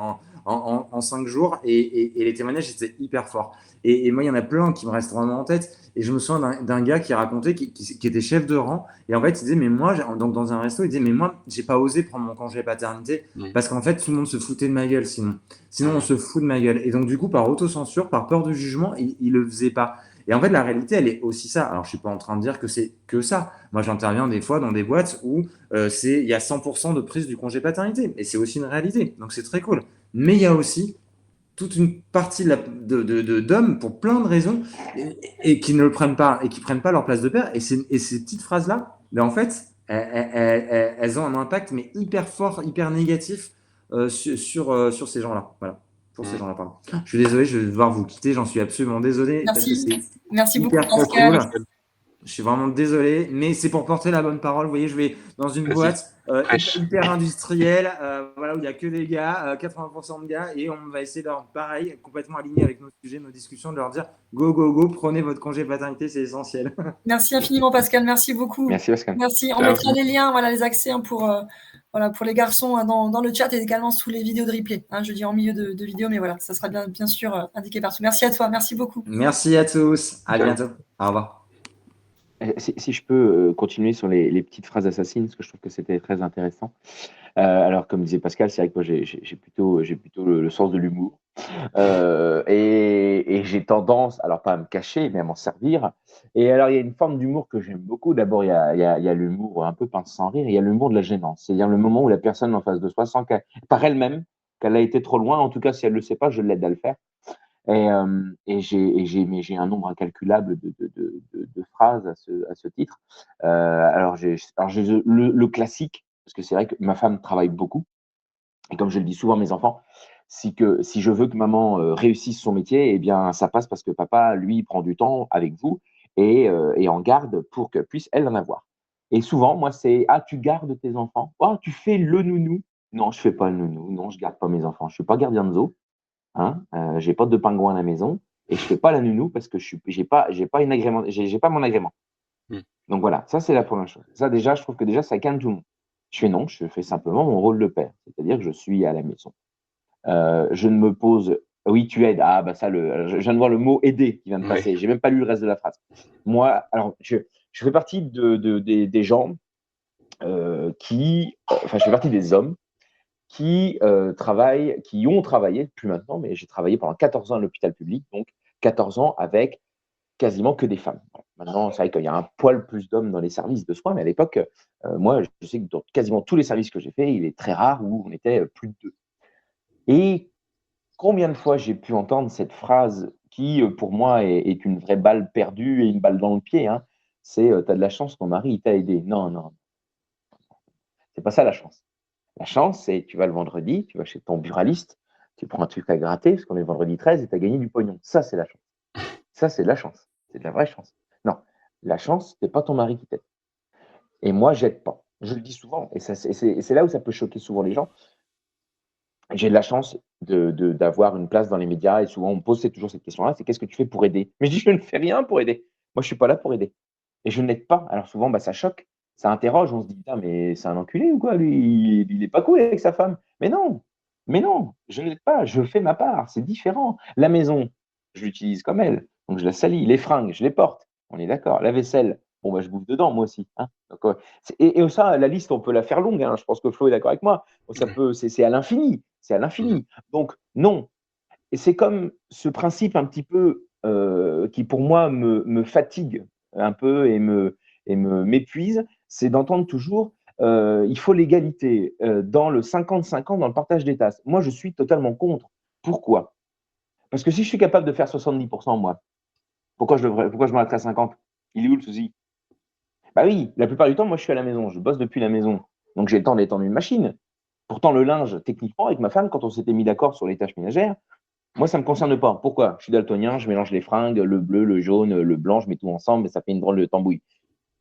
en 5 jours et les témoignages étaient hyper forts. Et moi, il y en a plein qui me restent vraiment en tête. Et je me souviens d'un gars qui racontait, qui était chef de rang. Et en fait, il disait, mais moi, donc dans un resto, il disait, mais moi, j'ai pas osé prendre mon congé paternité parce qu'en fait, tout le monde se foutait de ma gueule sinon. Sinon, on se fout de ma gueule. Et donc, du coup, par autocensure, par peur du jugement, il le faisait pas. Et en fait, la réalité, elle est aussi ça. Alors, je suis pas en train de dire que c'est que ça. Moi, j'interviens des fois dans des boîtes où il y a 100% de prise du congé paternité. Et c'est aussi une réalité. Donc, c'est très cool. Mais il y a aussi toute une partie d'hommes, pour plein de raisons, et qui ne le prennent pas, et qui ne prennent pas leur place de père. Et ces petites phrases-là, ben en fait, elles ont un impact, mais hyper fort, hyper négatif sur ces gens-là. Voilà. Pour ces gens-là, pardon. Je suis désolé, je vais devoir vous quitter, j'en suis absolument désolé, parce que c'est Merci beaucoup, hyper trop Pascal. cool. Je suis vraiment désolé, mais c'est pour porter la bonne parole. Vous voyez, je vais dans une boîte hyper industrielle, voilà, où il n'y a que des gars, 80% de gars, et on va essayer de leur, pareil, complètement aligné avec nos sujets, nos discussions, de leur dire go, go, go, prenez votre congé paternité, c'est essentiel. Merci infiniment, Pascal. Merci beaucoup. Merci, Pascal. Merci. On mettra les liens, voilà, les accès pour les garçons dans le chat et également sous les vidéos de replay. Je dis en milieu de vidéo, mais voilà, ça sera bien sûr indiqué partout. Merci à toi. Merci beaucoup. Merci à tous. À bientôt. Au revoir. Si je peux continuer sur les petites phrases assassines, parce que je trouve que c'était très intéressant. Alors, comme disait Pascal, c'est vrai que moi, j'ai plutôt le sens de l'humour. Et j'ai tendance, alors pas à me cacher, mais à m'en servir. Et alors, il y a une forme d'humour que j'aime beaucoup. D'abord, il y a l'humour un peu pince sans rire, il y a l'humour de la gênance. C'est-à-dire le moment où la personne en face de soi sent par elle-même qu'elle a été trop loin. En tout cas, si elle ne le sait pas, je l'aide à le faire. Et j'ai un nombre incalculable de phrases à ce titre. Alors, j'ai le classique, parce que c'est vrai que ma femme travaille beaucoup. Et comme je le dis souvent à mes enfants, si je veux que maman réussisse son métier, eh bien, ça passe parce que papa, lui, prend du temps avec vous et en garde pour qu'elle puisse, elle, en avoir. Et souvent, moi, c'est « Ah, tu gardes tes enfants? Oh, tu fais le nounou ?» Non, je fais pas le nounou. Non, je garde pas mes enfants. Je suis pas gardien de zoo. Hein, j'ai pas de pingouin à la maison et je fais pas la nounou parce que j'ai pas mon agrément. Donc voilà, ça c'est la première chose. Ça déjà, je trouve que déjà ça calme tout le monde. Je fais non, je fais simplement mon rôle de père, c'est-à-dire que je suis à la maison. Je ne me pose, oui, tu aides. Ah bah ça, je viens de voir le mot aider qui vient de passer. J'ai même pas lu le reste de la phrase. Moi, alors je fais partie des gens je fais partie des hommes qui ont travaillé, plus maintenant, mais j'ai travaillé pendant 14 ans à l'hôpital public, donc 14 ans avec quasiment que des femmes. Maintenant, c'est vrai qu'il y a un poil plus d'hommes dans les services de soins, mais à l'époque, moi, je sais que dans quasiment tous les services que j'ai fait, il est très rare où on était plus de 2. Et combien de fois j'ai pu entendre cette phrase qui, pour moi, est une vraie balle perdue et une balle dans le pied, hein. C'est, «Tu as de la chance, ton mari, il t'a aidé». Non, non, c'est pas ça la chance. La chance, c'est tu vas le vendredi, tu vas chez ton buraliste, tu prends un truc à gratter, parce qu'on est vendredi 13 et tu as gagné du pognon. Ça, c'est la chance. Ça, c'est de la chance. C'est de la vraie chance. Non, la chance, c'est pas ton mari qui t'aide. Et moi, j'aide pas. Je le dis souvent, et ça, c'est là où ça peut choquer souvent les gens. J'ai de la chance d'avoir une place dans les médias et souvent on me pose toujours cette question-là, c'est: «Qu'est-ce que tu fais pour aider?» Mais je dis: «Je ne fais rien pour aider. Moi, je suis pas là pour aider» et je n'aide pas. Alors souvent, bah, ça choque, ça interroge, on se dit: «Putain, mais c'est un enculé ou quoi lui? Il est pas cool avec sa femme». Mais non, je n'aide pas, je fais ma part, c'est différent. La maison, je l'utilise comme elle, donc je la salis. Les fringues, je les porte, on est d'accord. La vaisselle, bon, bah, je bouffe dedans moi aussi, hein. Donc, et ça, la liste, on peut la faire longue, hein. Je pense que Flo est d'accord avec moi. Ça peut c'est à l'infini, c'est à l'infini. Donc non, et c'est comme ce principe un petit peu, qui pour moi me fatigue un peu et me m'épuise, c'est d'entendre toujours, il faut l'égalité, dans le 50-50 dans le partage des tâches. Moi, je suis totalement contre. Pourquoi? Parce que si je suis capable de faire 70 moi, pourquoi je m'arrêterais à 50? Il est où le souci? Bah oui, la plupart du temps, moi, je suis à la maison, je bosse depuis la maison, donc j'ai le temps d'étendre une machine. Pourtant, le linge, techniquement, avec ma femme, quand on s'était mis d'accord sur les tâches ménagères, moi, ça me concerne pas. Pourquoi? Je suis daltonien, je mélange les fringues, le bleu, le jaune, le blanc, je mets tout ensemble et ça fait une drôle de tambouille.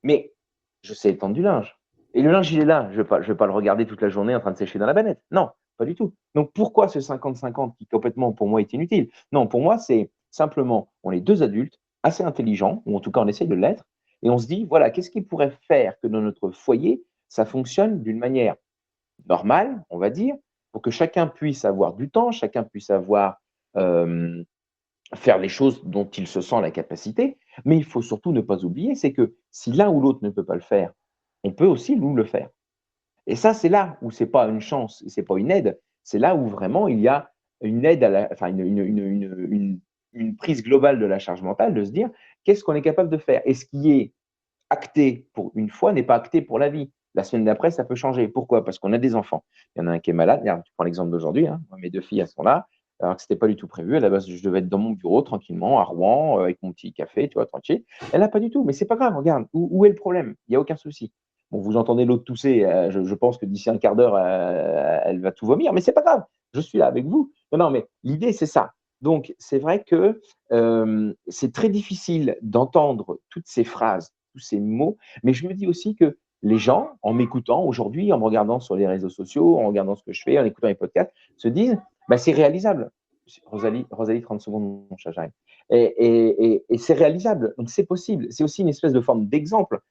Mais je sais étendre du linge. Et le linge, il est là. Je vais pas le regarder toute la journée en train de sécher dans la bannette. Non, pas du tout. Donc pourquoi ce 50-50 qui complètement pour moi est inutile? Non, pour moi, c'est simplement, on est 2 adultes assez intelligents, ou en tout cas on essaye de l'être, et on se dit, voilà, qu'est-ce qui pourrait faire que dans notre foyer, ça fonctionne d'une manière normale, on va dire, pour que chacun puisse avoir du temps, chacun puisse avoir, hem, faire les choses dont il se sent la capacité. Mais il faut surtout ne pas oublier, c'est que si l'un ou l'autre ne peut pas le faire, on peut aussi nous le faire. Et ça, c'est là où c'est pas une chance et c'est pas une aide, c'est là où vraiment il y a une aide à la enfin une prise globale de la charge mentale, de se dire: «Qu'est-ce qu'on est capable de faire?» Et ce qui est acté pour une fois n'est pas acté pour la vie. La semaine d'après, ça peut changer. Pourquoi? Parce qu'on a des enfants. Il y en a un qui est malade. Regarde, tu prends l'exemple d'aujourd'hui, hein. Moi, mes 2 filles, elles sont là, alors que c'était pas du tout prévu. À la base, je devais être dans mon bureau tranquillement à Rouen, avec mon petit café, tu vois, tranquille. Elle là, pas du tout, mais c'est pas grave, regarde, où est le problème? Il y a aucun souci. Bon, vous entendez l'autre tousser, je pense que d'ici un quart d'heure, elle va tout vomir, mais c'est pas grave, je suis là avec vous. Non, non, mais l'idée, c'est ça. Donc c'est vrai que, c'est très difficile d'entendre toutes ces phrases, tous ces mots, mais je me dis aussi que les gens, en m'écoutant aujourd'hui, en me regardant sur les réseaux sociaux, en regardant ce que je fais, en écoutant les podcasts, se disent: «Bah, c'est réalisable». Rosalie, 30 secondes, mon chat, j'arrive. Et c'est réalisable, donc c'est possible. C'est aussi une espèce de forme d'exemple.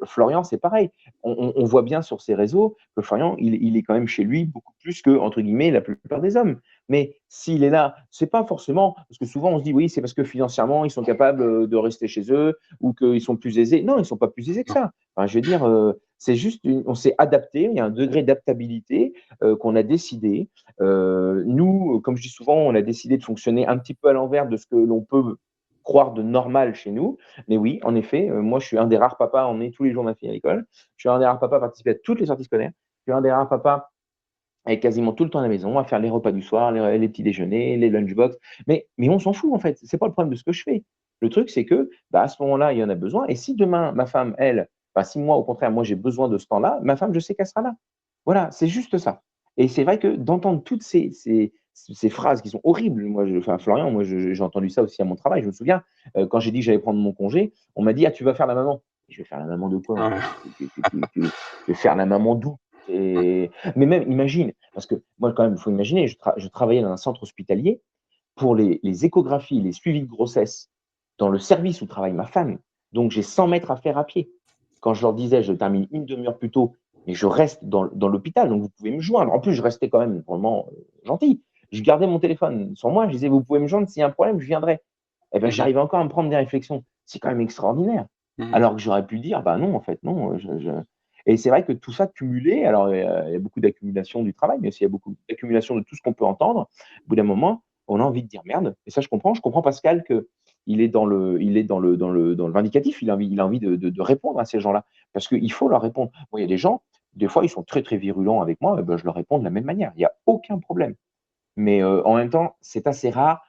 Florian, c'est pareil. On voit bien sur ses réseaux que Florian, il est quand même chez lui beaucoup plus que, entre guillemets, la plupart des hommes. Mais s'il est là, c'est pas forcément parce que souvent on se dit: «Oui, c'est parce que financièrement, ils sont capables, de rester chez eux ou qu'ils sont plus aisés». Non, ils sont pas plus aisés que ça. Enfin, je veux dire, c'est juste on s'est adapté, il y a un degré d'adaptabilité, qu'on a décidé. Nous, comme je dis souvent, on a décidé de fonctionner un petit peu à l'envers de ce que l'on peut croire de normal chez nous. Mais oui, en effet, moi, je suis un des rares papas à emmener tous les jours ma fille à l'école. Je suis un des rares papas à participer à toutes les sorties scolaires. Je suis un des rares papas à être quasiment tout le temps à la maison, à faire les repas du soir, les petits déjeuners, les lunchbox. Mais on s'en fout, en fait. C'est pas le problème de ce que je fais. Le truc, c'est que, bah, à ce moment-là, il y en a besoin. Et si demain, ma femme, elle, bah, si moi, au contraire, moi, j'ai besoin de ce temps-là, ma femme, je sais qu'elle sera là. Voilà, c'est juste ça. Et c'est vrai que d'entendre toutes ces phrases qui sont horribles, moi, enfin, Florian, moi, j'ai entendu ça aussi à mon travail. Je me souviens, quand j'ai dit que j'allais prendre mon congé, on m'a dit: «Ah, tu vas faire la maman». Je vais faire la maman de quoi, moi? Ouais. Je vais faire la maman d'où? Et mais même, imagine, parce que moi, quand même, il faut imaginer, je travaillais dans un centre hospitalier pour les échographies, les suivis de grossesse, dans le service où travaille ma femme. Donc, j'ai 100 mètres à faire à pied. Quand je leur disais, je termine une demi-heure plus tôt, mais je reste dans l'hôpital, donc vous pouvez me joindre. En plus, je restais quand même vraiment gentil. Je gardais mon téléphone sur moi, je disais, vous pouvez me joindre s'il y a un problème, je viendrai. Eh ben, Mmh mh. j'arrivais encore à me prendre des réflexions. C'est quand même extraordinaire. Mmh. Alors que j'aurais pu dire, bah non, en fait, non. Et c'est vrai que tout ça cumulé, alors il y a beaucoup d'accumulation du travail, mais aussi il y a beaucoup d'accumulation de tout ce qu'on peut entendre. Au bout d'un moment, on a envie de dire merde. Et ça, je comprends. Je comprends Pascal que il est dans le vindicatif, il a envie de répondre à ces gens-là. Parce qu'il faut leur répondre. Moi, il y a des gens, des fois, ils sont très, très virulents avec moi, et ben, je leur réponds de la même manière. Il y a aucun problème. Mais, en même temps, c'est assez rare.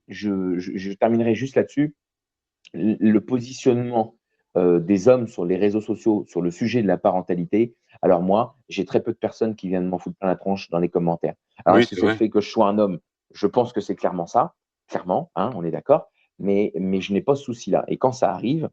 Je terminerai juste là-dessus. Le positionnement, des hommes sur les réseaux sociaux, sur le sujet de la parentalité, alors moi, j'ai très peu de personnes qui viennent m'en foutre plein la tronche dans les commentaires. Alors Oui, est-ce que c'est c'est le vrai. fait que je sois un homme? Je pense que c'est clairement ça, clairement, hein, on est d'accord, mais je n'ai pas ce souci-là et quand ça arrive,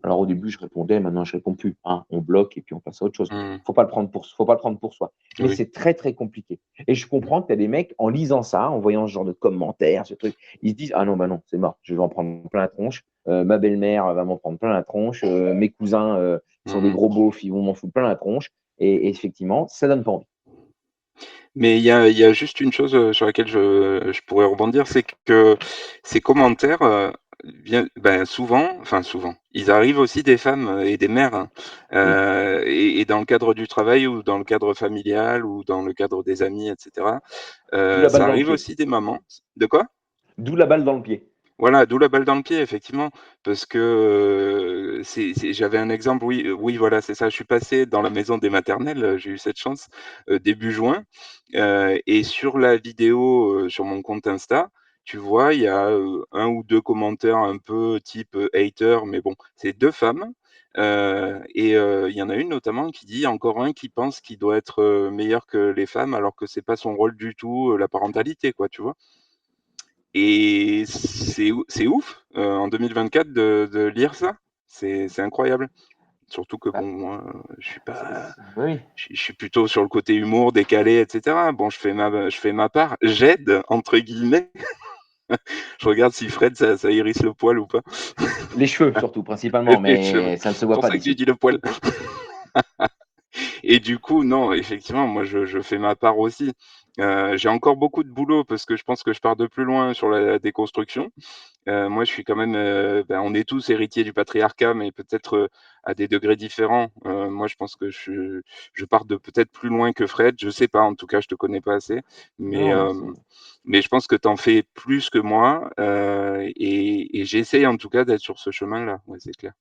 alors au début, je répondais, maintenant je réponds plus, hein. On bloque et puis on passe à autre chose. Mmh. Faut pas le prendre pour soi. Mais Oui. c'est très, très compliqué. Et je Mmh. comprends que tu as des mecs, en lisant ça, en voyant ce genre de commentaires, ce truc, ils se disent: «Ah non, bah non, c'est mort, je vais en prendre plein la tronche. Ma belle-mère va m'en prendre plein la tronche. Mes cousins, qui sont des Mmh. gros beaufs, ils vont m'en foutre plein la tronche». Et effectivement, ça donne pas envie. Mais il y a juste une chose, sur laquelle je pourrais rebondir, c'est que ces commentaires, souvent, ils arrivent aussi des femmes, et des mères, hein, Oui, et dans le cadre du travail ou dans le cadre familial ou dans le cadre des amis et cetera. d'où la balle Ça dans le arrive pied. aussi des mamans. De quoi? D'où la balle dans le pied. Voilà, d'où la balle dans le pied, effectivement, parce que, j'avais un exemple, oui, oui, voilà, c'est ça. Je suis passé dans la maison des maternelles, j'ai eu cette chance, début juin, et sur la vidéo, sur mon compte Insta, tu vois, il y a, 1 ou 2 commentaires un peu type, hater, mais bon, c'est 2 femmes, il y en a une notamment qui dit: «Encore un qui pense qu'il doit être, meilleur que les femmes alors que c'est pas son rôle du tout, la parentalité», quoi, tu vois? Et c'est ouf, en 2024 de lire ça. C'est incroyable. Surtout que Bah, bon, moi, je suis pas oui. je suis plutôt sur le côté humour, décalé et cetera. Bon, je fais ma part, «j'aide» entre guillemets. Je regarde si Fred ça hérisse le poil ou pas. Les cheveux surtout, Et principalement, les cheveux, mais ça ne se c'est voit pour pas ça que j'ai d'ici. dit le poil. Et du coup, non, effectivement, moi, je fais ma part aussi. J'ai encore beaucoup de boulot parce que je pense que je pars de plus loin sur la déconstruction. Moi, je suis quand même, on est tous héritiers du patriarcat, mais peut-être, à des degrés différents. Moi, je pense que je pars de peut-être plus loin que Fred, je sais pas, en tout cas, je te connais pas assez, mais Non, mais c'est mais je pense que tu en fais plus que moi, et j'essaye en tout cas d'être sur ce chemin-là, ouais, c'est clair.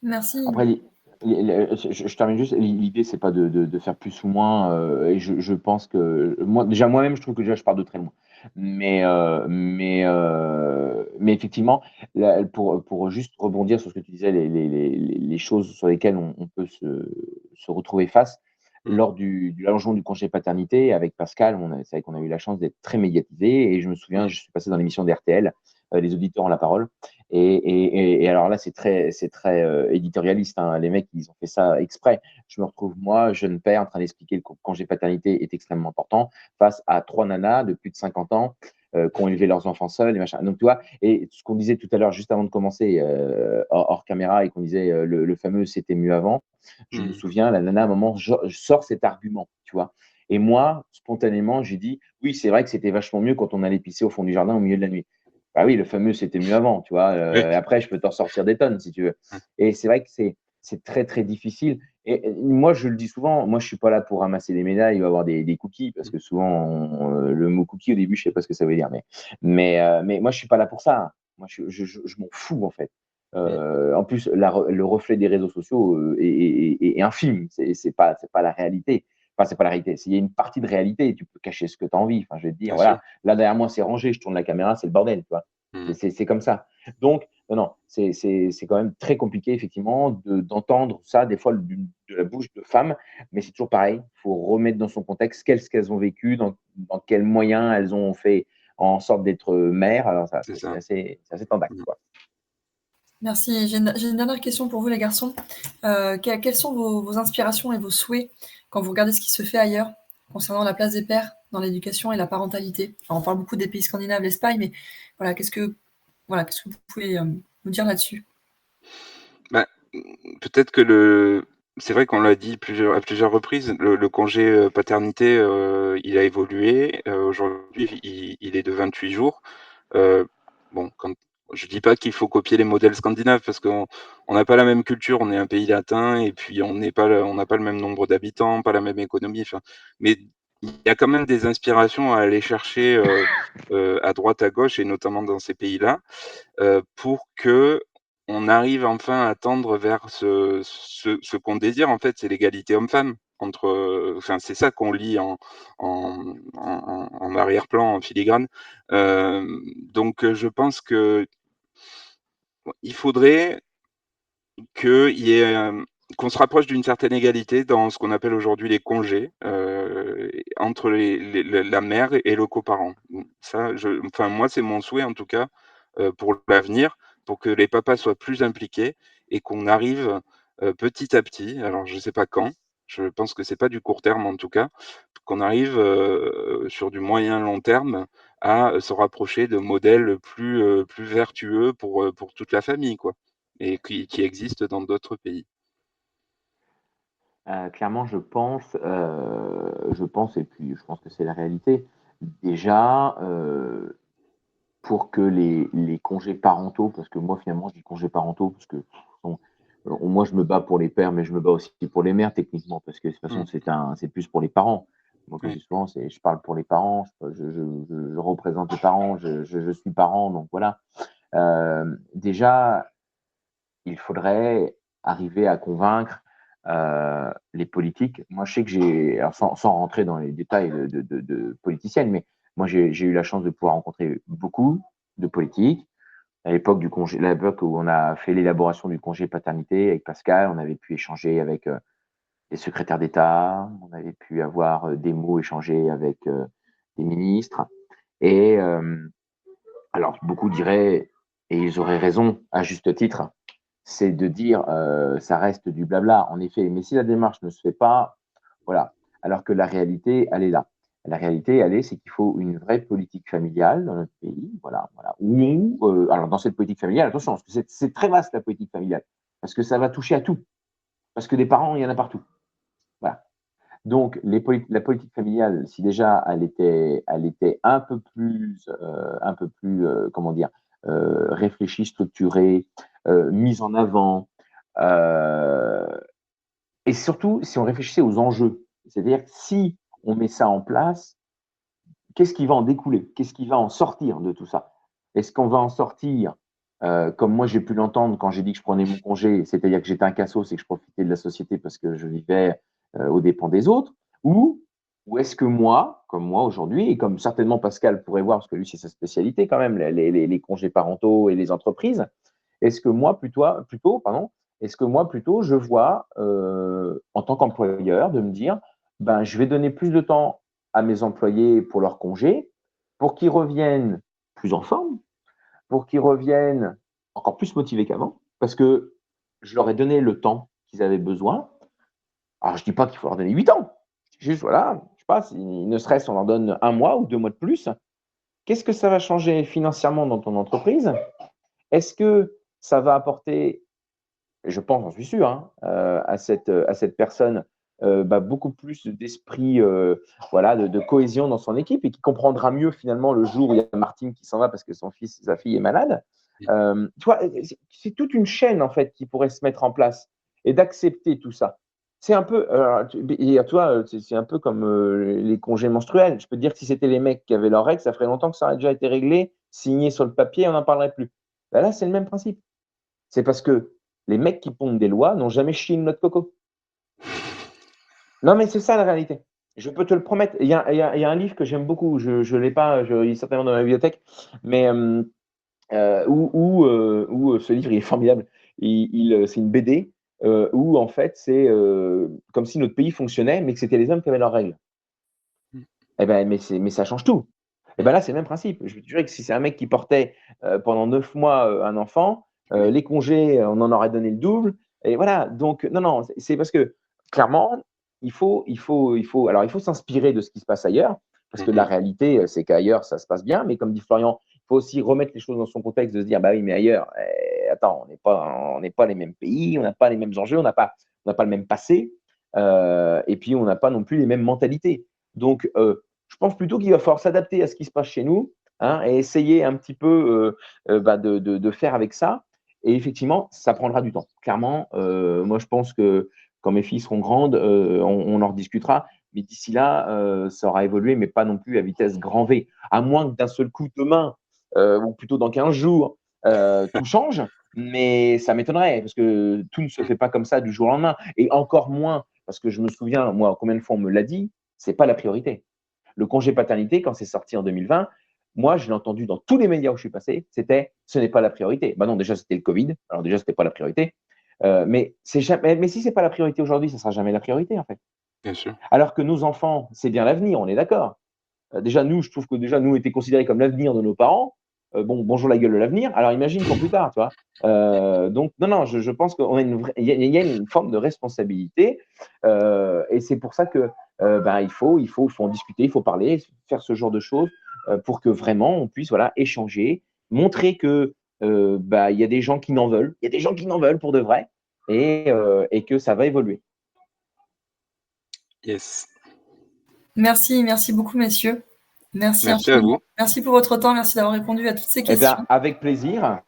Merci. après je termine juste, l'idée c'est pas de faire plus ou moins, et je pense que moi-même je trouve que déjà je pars de très loin. Mais effectivement, là, pour juste rebondir sur ce que tu disais, les choses sur lesquelles on peut se retrouver face, Mmh. lors de l'allongement du congé paternité avec Pascal, c'est vrai qu'on a eu la chance d'être très médiatisés et je me souviens, Mmh. je suis passé dans l'émission d'RTL, Les auditeurs ont la parole. Et alors là, c'est très éditorialiste, hein. Les mecs, ils ont fait ça exprès. Je me retrouve, moi, jeune père, en train d'expliquer que le congé paternité est extrêmement important face à 3 nanas de plus de 50 ans, qui ont élevé leurs enfants seuls et machin. Donc, tu vois? Et ce qu'on disait tout à l'heure, juste avant de commencer, hors caméra, et qu'on disait, le fameux «c'était mieux avant». Je me Mmh. souviens, la nana, à un moment, sort cet argument, tu vois? Et moi, spontanément, j'ai dit: «Oui, c'est vrai que c'était vachement mieux quand on allait pisser au fond du jardin au milieu de la nuit». Bah oui, le fameux «c'était mieux avant», tu vois? Oui. Après, je peux t'en sortir des tonnes si tu veux. Mmh. Et c'est vrai que c'est très, très difficile. Et moi, je le dis souvent, moi, je suis pas là pour ramasser des médailles ou avoir des cookies parce Mmh. que souvent, le mot cookie, au début, je sais pas ce que ça veut dire, mais moi, je suis pas là pour ça, hein. Moi, je m'en fous, en fait. Mmh. En plus, le reflet des réseaux sociaux, est infime. C'est pas la réalité. Enfin, c'est pas la réalité. Il y a une partie de réalité. Tu peux cacher ce que tu as envie. Enfin, je vais te dire, Bien sûr. voilà, là, derrière moi, c'est rangé, je tourne la caméra, c'est le bordel, tu vois? Mmh. C'est comme ça. Donc, non, non, c'est quand même très compliqué, effectivement, d'entendre ça, des fois, de la bouche de femmes, mais c'est toujours pareil. Il faut remettre dans son contexte qu'est-ce qu'elles ont vécu, dans quels moyens elles ont fait en sorte d'être mères. Alors, ça, C'est c'est ça. assez tendax, Mmh. quoi. Merci. J'ai une dernière question pour vous les garçons. Quelles sont vos inspirations et vos souhaits quand vous regardez ce qui se fait ailleurs concernant la place des pères dans l'éducation et la parentalité? Alors on parle beaucoup des pays scandinaves, l'Espagne, mais voilà, qu'est-ce que vous pouvez, nous dire là-dessus? Bah, peut-être que c'est vrai qu'on l'a dit à plusieurs reprises, le congé, paternité, il a évolué. Aujourd'hui, il est de 28 jours. Heu, bon, je dis pas qu'il faut copier les modèles scandinaves parce qu'on n'a pas la même culture, on est un pays latin et puis on n'a pas le même nombre d'habitants, pas la même économie, enfin, mais il y a quand même des inspirations à aller chercher, à droite, à gauche et notamment dans ces pays-là, pour qu'on arrive enfin à tendre vers ce qu'on désire en fait, c'est l'égalité homme-femme entre, enfin c'est ça qu'on lit en arrière-plan, en filigrane. Donc je pense qu'il faudrait qu'il y ait, qu'on se rapproche d'une certaine égalité dans ce qu'on appelle aujourd'hui les congés, entre la mère et le coparent. Ça, enfin moi, c'est mon souhait en tout cas, pour l'avenir, pour que les papas soient plus impliqués et qu'on arrive, petit à petit, alors je ne sais pas quand, je pense que c'est pas du court terme en tout cas, qu'on arrive, sur du moyen long terme à, se rapprocher de modèles plus vertueux pour toute la famille quoi et qui existent dans d'autres pays. Clairement, je pense et puis je pense que c'est la réalité. Déjà, pour que les congés parentaux, parce que moi finalement je dis congés parentaux parce que bon, moi je me bats pour les pères, mais je me bats aussi pour les mères techniquement, parce que de toute façon Mmh. c'est plus pour les parents. Moi quand je Oui, dis souvent, je parle pour les parents, je représente les parents, je suis parent, donc voilà. Déjà, il faudrait arriver à convaincre les politiques. Moi, je sais que alors sans rentrer dans les détails de politiciennes, mais moi, j'ai eu la chance de pouvoir rencontrer beaucoup de politiques. À l'époque du congé, à l'époque où on a fait l'élaboration du congé paternité avec Pascal, on avait pu échanger avec les secrétaires d'État, on avait pu avoir des mots échangés avec des ministres. Et alors, beaucoup diraient, et ils auraient raison à juste titre, c'est de dire ça reste du blabla, en effet. Mais si la démarche ne se fait pas, voilà. Alors que la réalité, elle est là. La réalité, c'est qu'il faut une vraie politique familiale dans notre pays, voilà, voilà. Alors dans cette politique familiale, attention, parce que c'est très vaste la politique familiale, parce que ça va toucher à tout, parce que des parents, il y en a partout, voilà. Donc la politique familiale, si déjà elle était un peu plus, comment dire, réfléchie, structurée, mise en avant, euh, et surtout, si on réfléchissait aux enjeux, c'est-à-dire si on met ça en place, qu'est-ce qui va en découler? Qu'est-ce qui va en sortir de tout ça? Est-ce qu'on va en sortir, comme moi j'ai pu l'entendre quand j'ai dit que je prenais mon congé, c'est-à-dire que j'étais un cassos et que je profitais de la société parce que je vivais aux dépens des autres, ou, ou est-ce que moi, comme moi aujourd'hui, et comme certainement Pascal pourrait voir, parce que lui c'est sa spécialité quand même, les congés parentaux et les entreprises, est-ce que moi est-ce que moi plutôt je vois en tant qu'employeur de me dire, ben je vais donner plus de temps à mes employés pour leur congé, pour qu'ils reviennent plus en forme, pour qu'ils reviennent encore plus motivés qu'avant, parce que je leur ai donné le temps qu'ils avaient besoin. Alors je dis pas qu'il faut leur donner 8 ans, juste voilà, je sais pas, si ne serait-ce on leur donne 1 mois ou 2 mois de plus. Qu'est-ce que ça va changer financièrement dans ton entreprise? Est-ce que ça va apporter, je pense, j'en suis sûr, hein, à cette personne beaucoup plus d'esprit, voilà, de cohésion dans son équipe et qui comprendra mieux finalement le jour où il y a Martine qui s'en va parce que sa fille est malade. Tu vois, c'est toute une chaîne en fait qui pourrait se mettre en place et d'accepter tout ça. C'est un peu, et à toi, c'est un peu comme les congés menstruels. Je peux te dire que si c'était les mecs qui avaient leurs règles, ça ferait longtemps que ça aurait déjà été réglé, signé sur le papier, on n'en parlerait plus. Ben là, c'est le même principe. C'est parce que les mecs qui pondent des lois n'ont jamais chié une noix de coco. Non, mais c'est ça la réalité. Je peux te le promettre. Il y a un livre que j'aime beaucoup. Je ne l'ai pas, il est certainement dans ma bibliothèque, mais où ce livre il est formidable. C'est une BD où en fait c'est comme si notre pays fonctionnait, mais que c'était les hommes qui avaient leurs règles. Mmh. Eh ben, mais ça change tout. Et ben là, c'est le même principe. Je dirais que si c'est un mec qui portait pendant 9 mois un enfant, les congés, on en aurait donné le double. Et voilà. Donc, non, non, c'est parce que clairement, alors, il faut s'inspirer de ce qui se passe ailleurs, parce que la Mmh. réalité, c'est qu'ailleurs, ça se passe bien. Mais comme dit Florian, il faut aussi remettre les choses dans son contexte, de se dire, bah oui, mais ailleurs, attends, on n'est pas les mêmes pays, on n'a pas les mêmes enjeux, on n'a pas le même passé, et puis on n'a pas non plus les mêmes mentalités. Donc, je pense plutôt qu'il va falloir s'adapter à ce qui se passe chez nous, hein, et essayer un petit peu de faire avec ça. Et effectivement, ça prendra du temps. Clairement, moi, je pense que quand mes filles seront grandes, on en rediscutera. mais d'ici là, ça aura évolué, mais pas non plus à vitesse grand V. À moins que d'un seul coup, demain, ou plutôt dans 15 jours, tout change, mais ça m'étonnerait, parce que tout ne se fait pas comme ça du jour au lendemain. Et encore moins, parce que je me souviens, moi, combien de fois on me l'a dit, c'est pas la priorité. Le congé paternité, quand c'est sorti en 2020, moi, je l'ai entendu dans tous les médias où je suis passé, c'était « ce n'est pas la priorité ». Bah non, déjà, c'était le Covid, alors déjà, c'était pas la priorité. Mais si c'est pas la priorité aujourd'hui, ça sera jamais la priorité, en fait. Bien sûr. Alors que nos enfants, c'est bien l'avenir, on est d'accord. Déjà, nous, je trouve que déjà, nous, on était considérés comme l'avenir de nos parents. Bon, bonjour la gueule de l'avenir. Alors, imagine pour plus tard, tu vois. Donc, non, je pense qu'il y a une forme de responsabilité. Et c'est pour ça que il faut en discuter, il faut parler, faire ce genre de choses pour que vraiment on puisse échanger, montrer que il y a des gens qui n'en veulent, il y a des gens qui n'en veulent pour de vrai et que ça va évoluer. Yes. Merci beaucoup, messieurs. Merci Merci à infiniment. vous. Merci pour votre temps, merci d'avoir répondu à toutes ces questions. Avec plaisir.